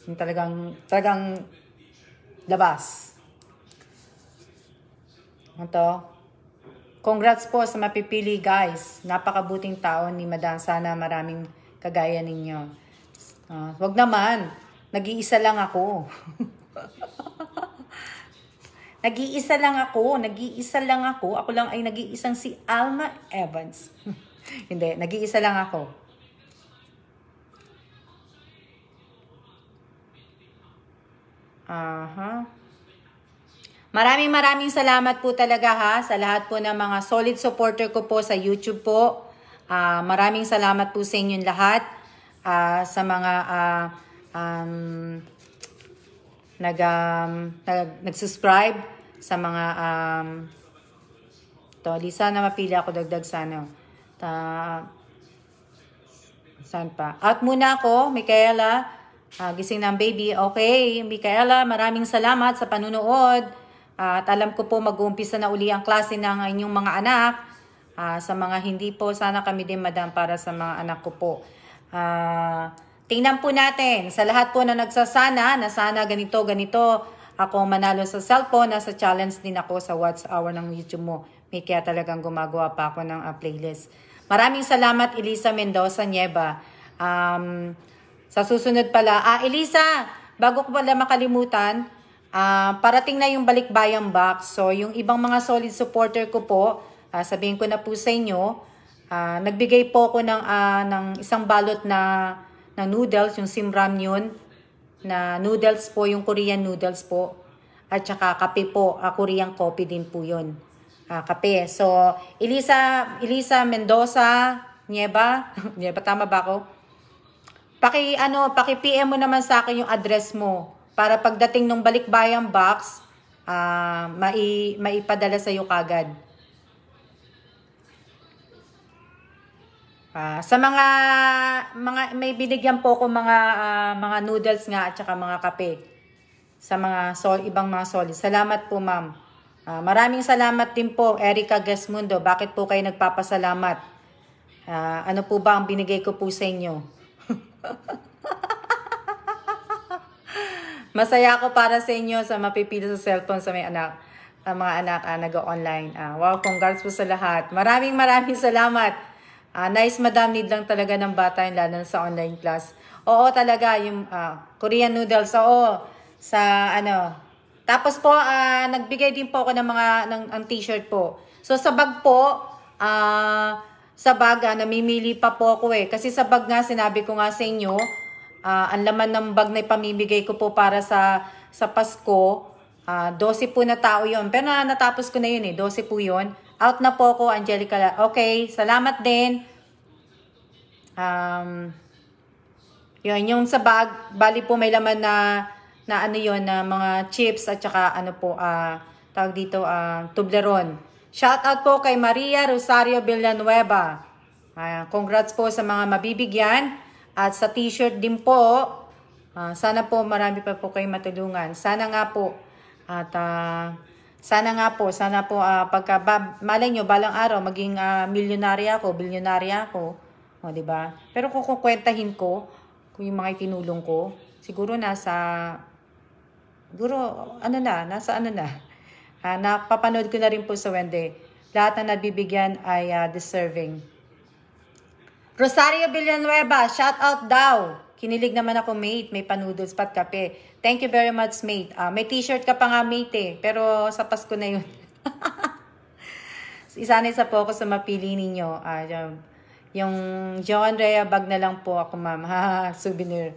Yung talagang labas. Ito. Congrats po sa mapipili, guys. Napakabuting tao ni Madam. Sana maraming kagaya ninyo. Wag naman. Nag-iisa lang ako. Nag-iisa lang ako. Ako lang ay nag-iisang si Alma Evans. Hindi, nag-iisa lang ako. Maraming salamat po talaga sa lahat po ng mga solid supporter ko po sa YouTube po. Maraming salamat po sa inyong lahat. Sa mga nag-subscribe, sa mga Lisa na mapili ako, dagdag sana. Saan pa? Out muna ako, Micaela. Gising ng baby. Okay, Micaela, maraming salamat sa panunood. At alam ko po mag-uumpisa na uli ang klase ng inyong mga anak. Sa mga hindi po, sana kami din, Madam, para sa mga anak ko po. Tingnan po natin, sa lahat po na nagsasana, na sana ganito, ako manalo sa cellphone, nasa challenge din ako sa Watch Hour ng YouTube mo. May kaya talagang gumagawa pa ako ng playlist. Maraming salamat, Elisa Mendoza Nieva. Sa susunod pala, Elisa, bago ko pala makalimutan, parating na yung balikbayang box. So, yung ibang mga solid supporter ko po, sabihin ko na po sa inyo, nagbigay po ako ng isang balot na noodles, yung Simram yun, na noodles po, yung Korean noodles po. At saka kape po, Korean coffee din po yun. Kape. So, Elisa Mendoza, Nieva, Nieva, tama ba ako? Paki-PM mo naman sa akin yung address mo para pagdating ng balikbayang box, maipadala sa iyo kagad. Sa mga may binigyan po ko mga noodles nga at saka mga kape sa mga ibang mga solid. Salamat po, ma'am. Maraming salamat din po, Erica Gasmundo. Bakit po kayo nagpapasalamat? Ano po ba ang binigay ko po sa inyo? Masaya ako para sa inyo sa mapipili sa cellphone sa may anak, mga anak nag-online. Wow, congrats po sa lahat. Maraming salamat. Nice madam, need lang talaga ng bata yung lalo sa online class. Oo talaga, yung Korean noodles, oo. Tapos po, nagbigay din po ako ng ng t-shirt po. So sa bag po, namimili pa po ako eh. Kasi sa bag nga, sinabi ko nga sa inyo, ang laman ng bag na ipamimigay ko po para sa Pasko, 12 po na tao yon. Pero natapos ko na yun eh, 12 po yun. Out na po ako, Angelica. Okay, salamat din. Yun, yung sa bag, bali po may laman na ano yun, na mga chips at saka tawag dito, Toblerone. Shout out po kay Maria Rosario Villanueva. Congrats po sa mga mabibigyan. At sa t-shirt din po, sana po marami pa po kayo matulungan. Sana nga po. At sana po pagka malay nyo balang araw maging milyonarya ako, bilyonarya ako. O, di ba? Pero kung kukwentahin ko, kung yung mga itinulong ko, siguro nasa napapanood ko na rin po sa Wendy. Lahat na nabibigyan ay deserving. Rosario Villanueva, shout out daw. Kinilig naman ako, mate. May pa-noodles pat kape. Thank you very much, mate. May t-shirt ka pa nga, mate eh. Pero sa Pasko na yun. Isanay sa po ako sa mapili ninyo. Yung Jo Andrea bag na lang po ako, ma'am. Souvenir.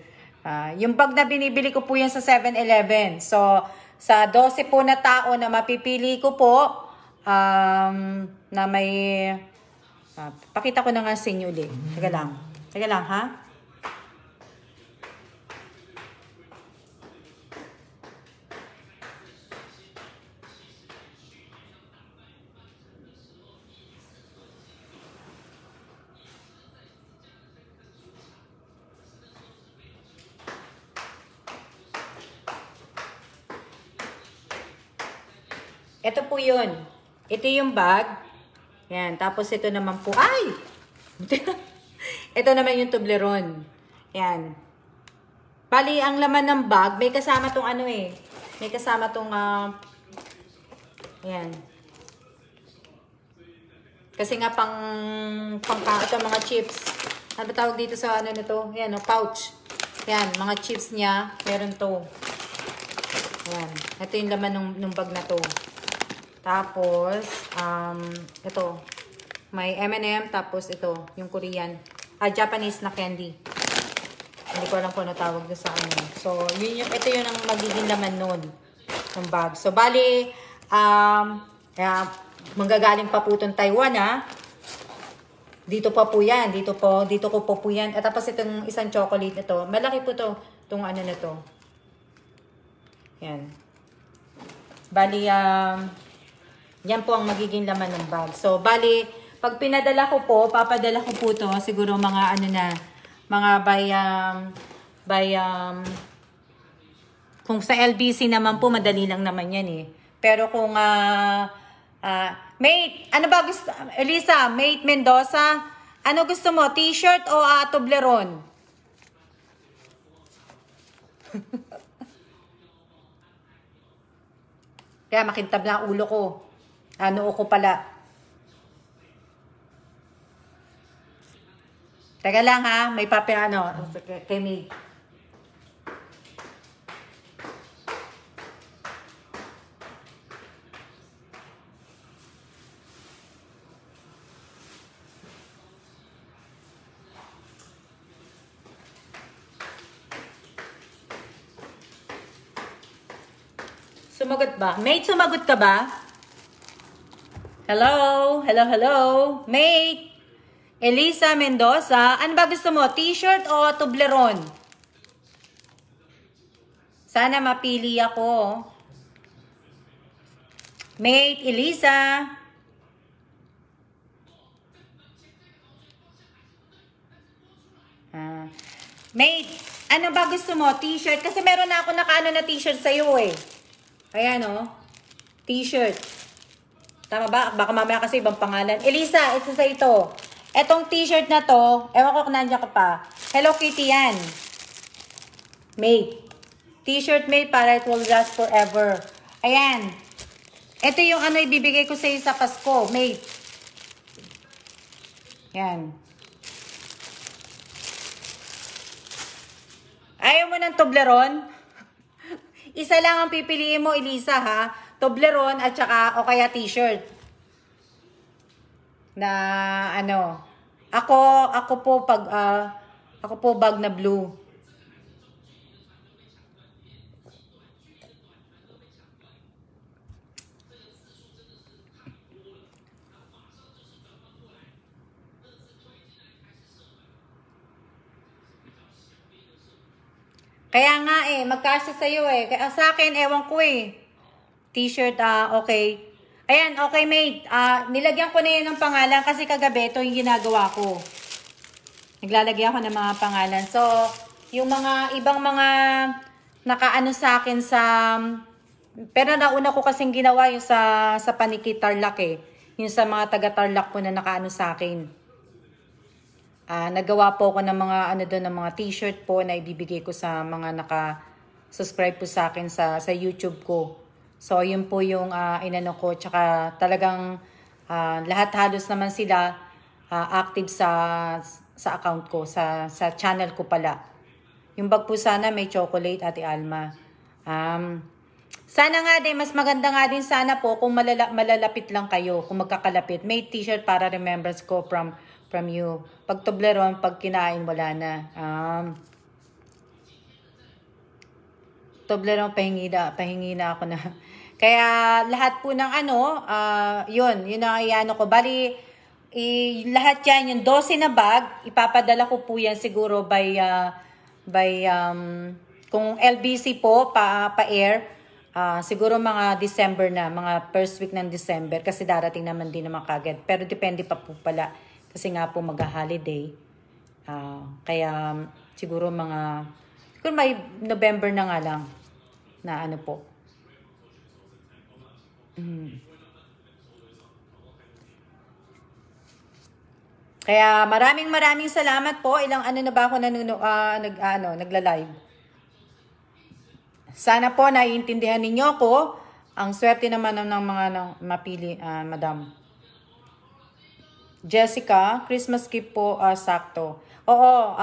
Yung bag na binibili ko po yan sa 7-Eleven. So, sa 12 po na tao na mapipili ko po, na may... pakita ko na nga sa inyo ulit. Teka lang, ha? Ito po yun. Ito yung bag. Yan. Tapos ito naman po. Ay! Ito naman yung Toblerone. Yan. Bali, ang laman ng bag, may kasama tong may kasama tong, yan. Kasi nga ito mga chips. Ano ba tawag dito sa nito? Yan, pouch. Yan, mga chips niya. Meron to. Yan. Ito yung laman ng bag na to. Tapos, ito. May M&M, tapos ito, yung Korean. Japanese na candy. Hindi ko alam kung ano tawag doon sa ano. So, ito yung ang magiging laman nun. Ng bag. So, bali, manggagaling pa po itong Taiwan, ha. Dito pa po yan. Dito ko po yan. At tapos itong isang chocolate ito. Malaki po to. Itong ano na to. Yan. Bali, yan po ang magiging laman ng bag. So, bali, pag pinadala ko po, papadala ko po to siguro mga kung sa LBC naman po, madali lang naman yan eh. Pero kung, mate, ano ba gusto, Elisa, mate Mendoza, ano gusto mo, t-shirt o Toblerone? Kaya makintab na ang ulo ko. Noo ko pala. Teka lang ha, may papel ano, kay May. Sumagot ba? Mate, sumagot ka ba? Hello? Hello, hello? Mate? Elisa Mendoza, ano ba gusto mo? T-shirt o Toblerone? Sana mapili ako. Mate, Elisa. Mate, ano ba gusto mo? T-shirt? Kasi meron na ako nakaano na t-shirt sa'yo eh. Ayan o. T-shirt. Tama ba? Baka mamaya kasi ibang pangalan. Elisa, ito sa ito. Etong t-shirt na to, ewan ko kung nandiyan ka pa. Hello Kitty yan. Mate. T-shirt mate para it will last forever. Ayan. Ito yung ano ibibigay ko sa iyo sa Pasko. Mate. Yan. Ayaw mo ng Toblerone? Isa lang ang pipiliin mo, Elisa, ha? Toblerone at saka o kaya t-shirt. Na ano, ako po bag na blue. Kaya nga eh, magkasya sa'yo eh. Kaya sa akin, ewan ko eh. T-shirt, okay. Ayan, okay mate. Nilagyan ko na yun ng pangalan kasi kagabi ito yung ginagawa ko. Naglalagay ako ng mga pangalan. So, yung mga ibang mga nakaano sa akin sa... Pero nauna ko kasing ginawa yung sa Paniki Tarlac eh. Yung sa mga taga Tarlac po na nakaano sa akin. Nagawa po ako ng mga ano doon, ng mga t-shirt po na ibibigay ko sa mga naka-subscribe po sa akin sa YouTube ko. So, yun po yung inano ko. Tsaka talagang lahat halos naman sila active sa account ko, sa channel ko pala. Yung bag po sana may chocolate, Ate Alma. Sana nga din, mas maganda nga din sana po kung malalapit lang kayo, kung magkakalapit. May t-shirt para remembrance ko from you. Pag Toblerone, pag kinain, wala na. Toblerone, pahingi na ako na. Kaya lahat po ng ano, yun ang iano ko. Bali, lahat yan, yung 12 na bag, ipapadala ko po yan siguro by kung LBC po, pa-air, siguro mga December na, mga first week ng December, kasi darating naman din naman kagad. Pero depende pa po pala, kasi nga po mag-holiday. Kaya siguro may November na nga lang, na ano po. Kaya maraming salamat po. Ilang ano na ba ako nagla-live. Sana po naiintindihan ninyo ko. Ang swerte naman ng mga mapili, madam. Jessica, Christmas gift po, sakto. Oo,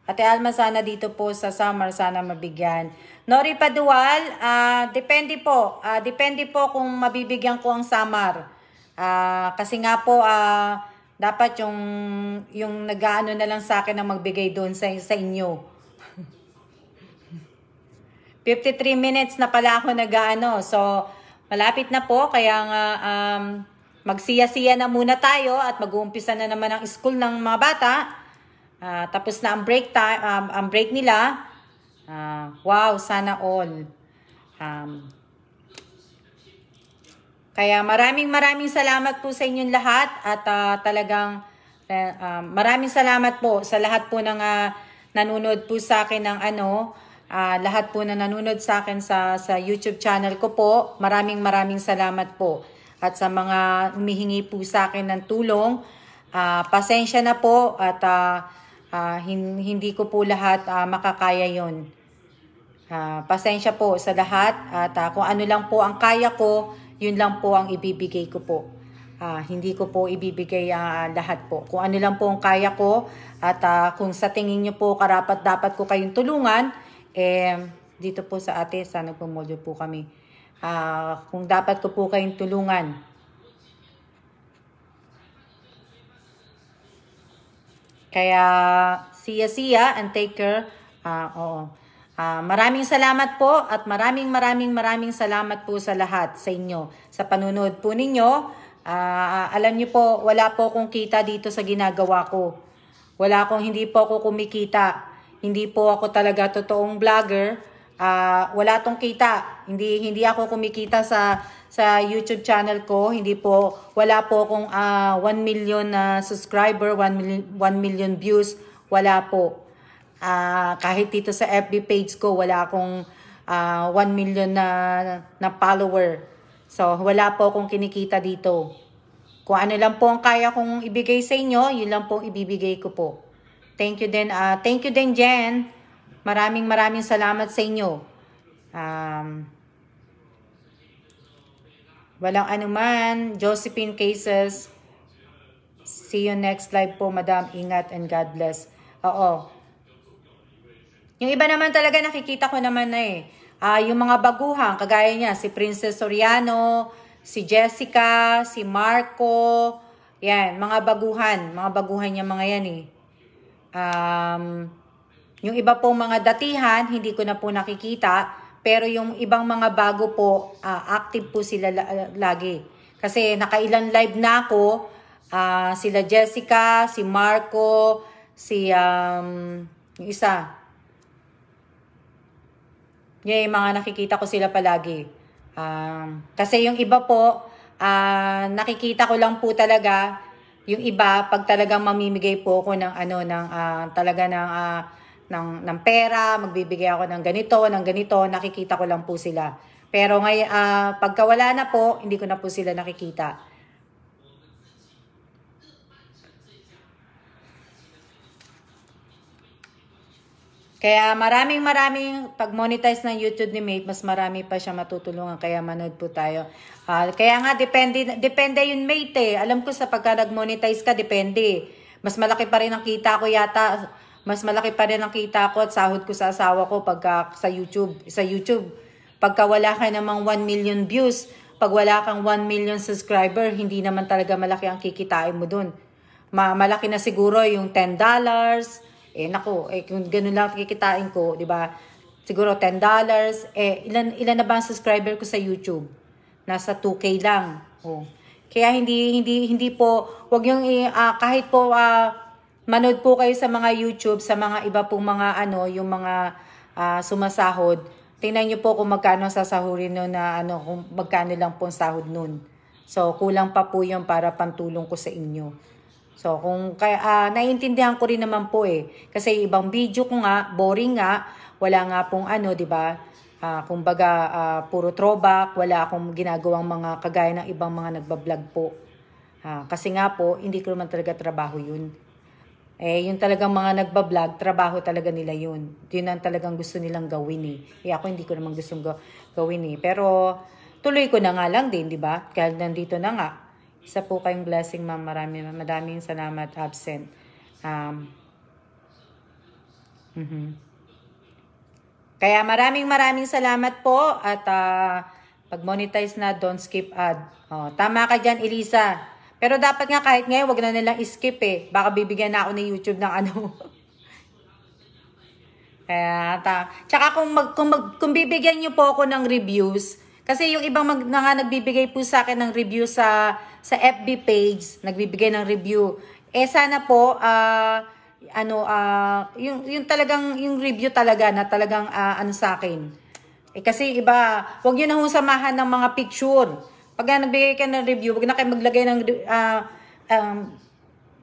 Ate Alma, sana dito po sa summer, sana mabigyan. Nori Padual, depende po. Depende po kung mabibigyan ko ang summer. Kasi nga po, dapat yung nag-aano na lang sa akin na magbigay doon sa inyo. 53 minutes na pala ako nag-aano. So, malapit na po. Kaya nga, magsiya-siya na muna tayo at mag-uumpisa na naman ang school ng mga bata. Tapos na ang break time, ang break nila. Wow, sana all. Kaya maraming salamat po sa inyong lahat at talagang maraming salamat po sa lahat po ng nanonood po sa akin ng lahat po na nanonood sa akin sa YouTube channel ko po. Maraming salamat po. At sa mga humihingi po sa akin ng tulong, pasensya na po at hindi ko po lahat makakaya yon. Pasensya po sa lahat at kung ano lang po ang kaya ko, yun lang po ang ibibigay ko po. Hindi ko po ibibigay lahat po. Kung ano lang po ang kaya ko at kung sa tingin nyo po karapat-dapat ko kayong tulungan, dito po sa ate, sana pumulyo po kami. Kung dapat ko po kayong tulungan. Kaya, siya and take care. Oo. Maraming salamat po at maraming salamat po sa lahat sa inyo. Sa panunod po ninyo. Alam niyo po, wala po akong kita dito sa ginagawa ko. Hindi po ako kumikita. Hindi po ako talaga totoong vlogger. Wala tong kita. Hindi ako kumikita sa YouTube channel ko. Wala po akong 1 million subscriber, 1 million views. Wala po. Kahit dito sa FB page ko, wala akong 1 million na follower. So, wala po akong kinikita dito. Kung ano lang po ang kaya kong ibigay sa inyo, yun lang po ibibigay ko po. Thank you din, Jen. Maraming salamat sa inyo. Walang anuman. Josephine Cases. See you next live po, Madam. Ingat and God bless. Oo. Yung iba naman talaga nakikita ko naman na yung mga baguhan, kagaya niya, si Princess Soriano, si Jessica, si Marco, yan, mga baguhan niya mga yan Yung iba pong mga datihan, hindi ko na po nakikita, pero yung ibang mga bago po, active po sila lagi. Kasi nakailan live na ako, sila Jessica, si Marco, yung isa, yung mga nakikita ko sila palagi. Kasi yung iba po, nakikita ko lang po talaga, yung iba, pag talagang mamimigay po ako ng ng pera, magbibigay ako ng ganito, nakikita ko lang po sila. Pero ngayon, pagka wala na po, hindi ko na po sila nakikita. Kaya maraming pag monetize ng YouTube ni Mate, mas marami pa siya matutulungan. Kaya manood po tayo. Kaya nga, depende yun, Mate. Alam ko sa pagka nag-monetize ka, depende. Mas malaki pa rin ang kita ko yata. Mas malaki pa rin ang kita ko at sahod ko sa asawa ko pagka sa YouTube. Pagka wala ka namang 1 million views, pag wala kang 1 million subscriber, hindi naman talaga malaki ang kikitain mo dun. Malaki na siguro yung $10. Kung ganun lang kikitain ko, di ba? Siguro $10. Ilan na ba ang subscriber ko sa YouTube? Nasa 2K lang. Kaya hindi po, wag yung kahit po manood po kayo sa mga YouTube, sa mga iba pong mga yung mga sumasahod. Tingnan niyo po kung magkano sasahurin nun kung magkano lang po ang sahod nun. So, kulang pa po yun para pantulong ko sa inyo. So, kung naiintindihan ko rin naman po kasi ibang video ko nga, boring nga, wala nga pong di ba? Kumbaga, puro throwback, wala akong ginagawang mga kagaya ng ibang mga nagbablog po. Kasi nga po, hindi ko naman talaga trabaho yun. Yung talagang mga nagbablog, trabaho talaga nila yun. Yun ang talagang gusto nilang gawin ako hindi ko naman gustong gawin Pero, tuloy ko na nga lang din, di ba? Kaya nandito na nga. Isa po kayong blessing, ma'am. Maraming salamat, absent. Kaya maraming salamat po. At pag monetize na, don't skip ad. Tama ka dyan, Elisa. Pero dapat nga kahit ngayon, wag na nilang skip Baka bibigyan na ako ni YouTube ng Tsaka kung bibigyan niyo po ako ng reviews, kasi yung ibang nagbibigay po sa akin ng review sa FB page, nagbibigay ng review. Sana po, yung talagang, yung review talaga na talagang sa akin. Kasi iba, wag nyo na samahan ng mga picture. Pag nagbigay ka ng review, wag na kayo maglagay ng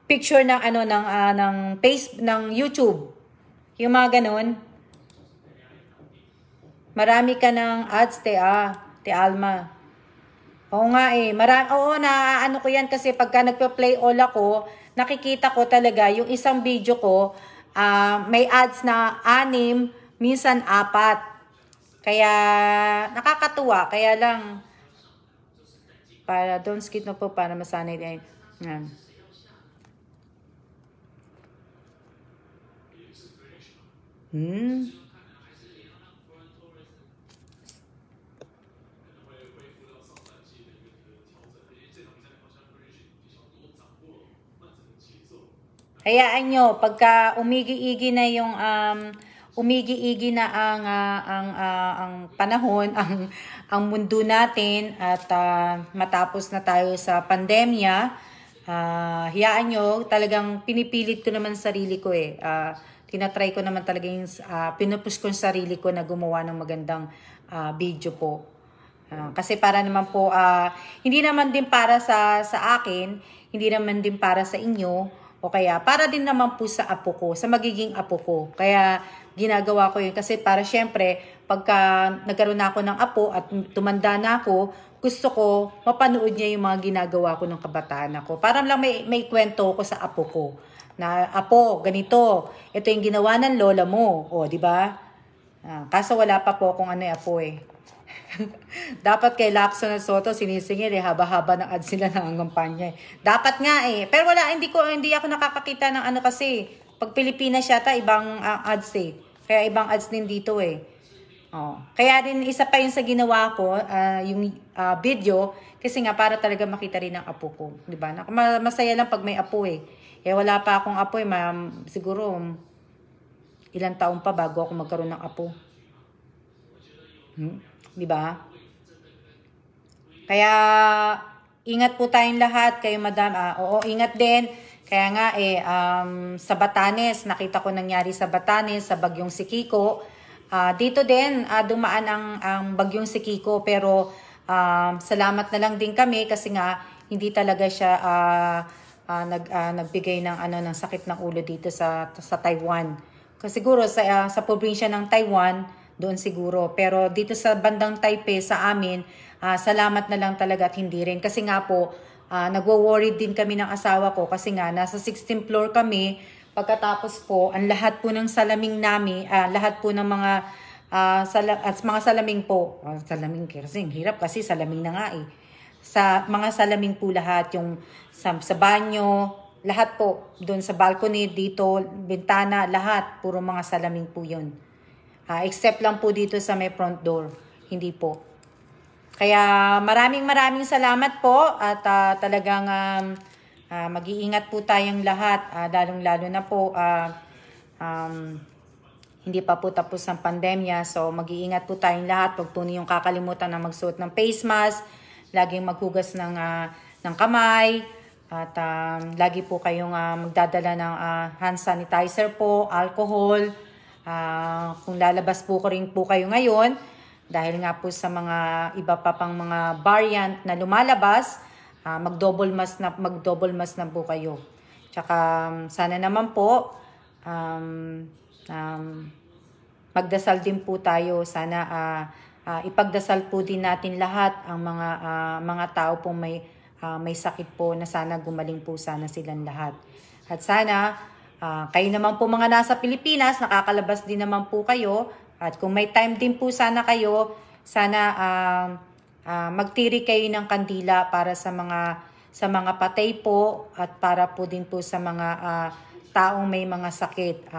picture ng ng face ng YouTube. Yung mga ganun. Marami ka ng ads, Te Alma. Oo nga ko yan kasi pagka nagpa-play all ako, nakikita ko talaga yung isang video ko, may ads na 6, minsan 4. Kaya nakakatuwa, kaya lang Para don't skip na po para masanay din. Yan. Hayaan nyo, pagka umigi-igi na yung umigi-igi na ang panahon, ang mundo natin at matapos na tayo sa pandemya, hayaan nyo, talagang pinipilit ko naman sarili ko eh. Tinatry ko naman talaga yung pinupush ko yung sarili ko na gumawa ng magandang video po. Kasi para naman po, hindi naman din para sa akin, hindi naman din para sa inyo, o kaya para din naman po sa apo ko, sa magiging apo ko. Kaya ginagawa ko yun kasi para syempre, pagka nagkaroon na ako ng apo at tumanda na ako, gusto ko mapanood niya yung mga ginagawa ko ng kabataan ako. Para lang may kwento ko sa apo ko. Na apo, ganito, ito yung ginawa ng lola mo. O, di ba? Kaso wala pa po kung ano yung apo eh. Dapat kay Lacson at Soto sinisingil eh, haba-haba ng ads sila ng kampanya eh. Dapat nga eh. Pero wala, hindi ako nakakakita ng ano kasi. Pag Pilipinas yata, ibang ads eh. Kaya ibang ads din dito eh. Kaya din isa pa yun sa ginawa ko, yung video, kasi nga para talaga makita rin ang apo ko. Diba? Masaya lang pag may apo eh. Wala pa akong apo eh, siguro ilang taon pa bago ako magkaroon ng apo. Diba? Kaya ingat po tayong lahat, kayo madam. Oo, ingat din. Kaya nga sa Batanes, nakita ko nangyari sa Batanes, sa bagyong si Kiko. Dito din dumaan ang bagyong si Kiko, pero salamat na lang din kami kasi nga hindi talaga siya nagbigay ng ng sakit ng ulo dito sa Taiwan. Kasi siguro sa probinsya ng Taiwan doon siguro, pero dito sa bandang Taipei sa amin, salamat na lang talaga at hindi rin kasi nga po nagwo-worry din kami ng asawa ko kasi nga nasa 16th floor kami. Pagkatapos po, ang lahat po ng salaming namin, lahat po ng mga mga salaming po, salaming kasi hirap kasi salaming na nga eh. Sa mga salaming po lahat, yung sa banyo, lahat po, doon sa balcony, dito, bintana, lahat, puro mga salaming po yun. Except lang po dito sa may front door, hindi po. Kaya maraming salamat po at talagang mag-iingat po tayong lahat, lalong-lalo na po hindi pa po tapos ang pandemya. So mag-iingat po tayong lahat. Huwag po niyong kakalimutan na magsuot ng face mask, laging maghugas ng kamay, at lagi po kayong magdadala ng hand sanitizer po, alcohol. Kung lalabas po rin po kayo ngayon, dahil nga po sa mga iba pa pang mga variant na lumalabas, mag-double mask na po kayo. Tsaka sana naman po magdasal din po tayo. Sana ipagdasal po din natin lahat ang mga tao pong may sakit po, na sana gumaling po sana silang lahat. At sana kayo naman po mga nasa Pilipinas, nakakalabas din naman po kayo. At kung may time din po sana kayo, sana magtiri kayo ng kandila para sa mga patay po at para po din po sa mga taong may mga sakit.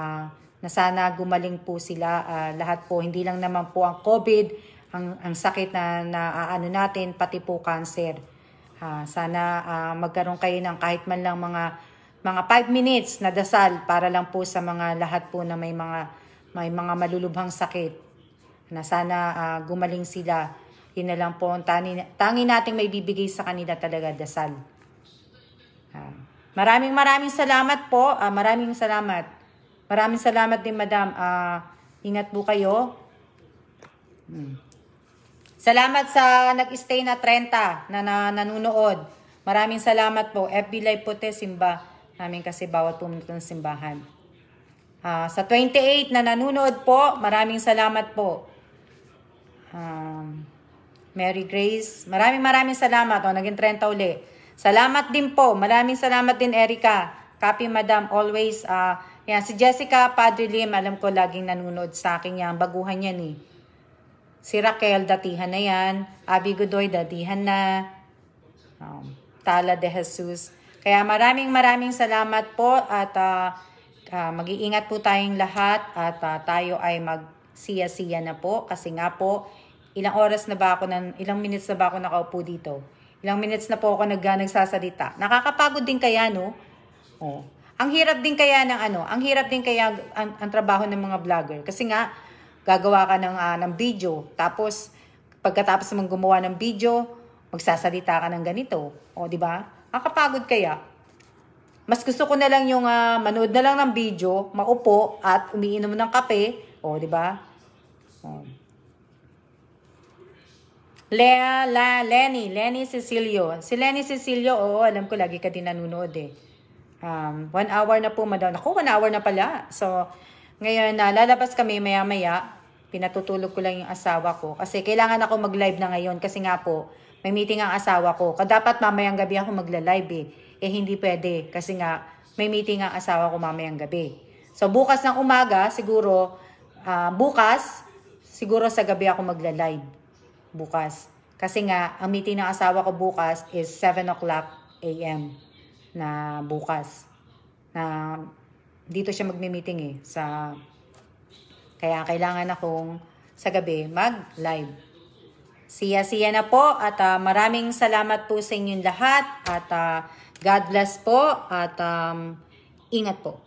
Na sana gumaling po sila lahat po. Hindi lang naman po ang COVID, ang sakit na natin, pati po cancer. Sana magkaroon kayo ng kahit man lang mga 5 minutes na dasal para lang po sa mga lahat po na may mga malulubhang sakit. Na sana gumaling sila. Yun na lang po ang tangi nating may bibigay sa kanila talaga, dasal. Maraming salamat po. Maraming salamat. Maraming salamat din, madam. Ingat po kayo. Salamat sa nag-stay na 30 na nanonood. Maraming salamat po. FB Live po simba namin kasi bawat pumunta ng simbahan. Sa 28 na nanonood po, maraming salamat po. Mary Grace, maraming salamat. Naging 30 uli. Salamat din po. Maraming salamat din, Erica. Copy, madam, always. Yan, si Jessica Padre Lim, alam ko laging nanonood sa akin yan. Baguhan yan eh. Si Raquel, datihan na yan. Abby Godoy, datihan na. Tala de Jesus. Kaya maraming salamat po at mag-iingat po tayong lahat at tayo ay magsiya-siya na po kasi nga po ilang minutes na ba ako nakaupo dito. Ilang minutes na po ako nagsasalita. Nakakapagod din kaya, no? Oh. Ang hirap din kaya ang trabaho ng mga vlogger kasi nga gagawa ka ng video tapos pagkatapos mong gumawa ng video, magsasalita ka ng ganito. O, di ba? Nakakapagod kaya. Mas gusto ko na lang yung manood na lang ng video, maupo at umiinom ng kape. O, di ba? O. Lenny Cecilio. Si Lenny Cecilio, oo, alam ko lagi ka din nanonood eh. 1 hour na po, madam. Ako, 1 hour na pala. So, ngayon, lalabas kami maya-maya. Pinatutulog ko lang yung asawa ko. Kasi kailangan ako mag-live na ngayon. Kasi nga po, may meeting ang asawa ko. Dapat mamayang gabi ako magla-live eh. Hindi pwede. Kasi nga, may meeting ang asawa ko mamayang gabi. So, bukas ng umaga, siguro sa gabi ako magla-live. Bukas. Kasi nga, ang meeting ng asawa ko bukas is 7 o'clock a.m. na bukas. Na dito siya magme-meeting eh. Kaya kailangan akong sa gabi mag-live. Siya na po at maraming salamat po sa inyong lahat at God bless po at ingat po.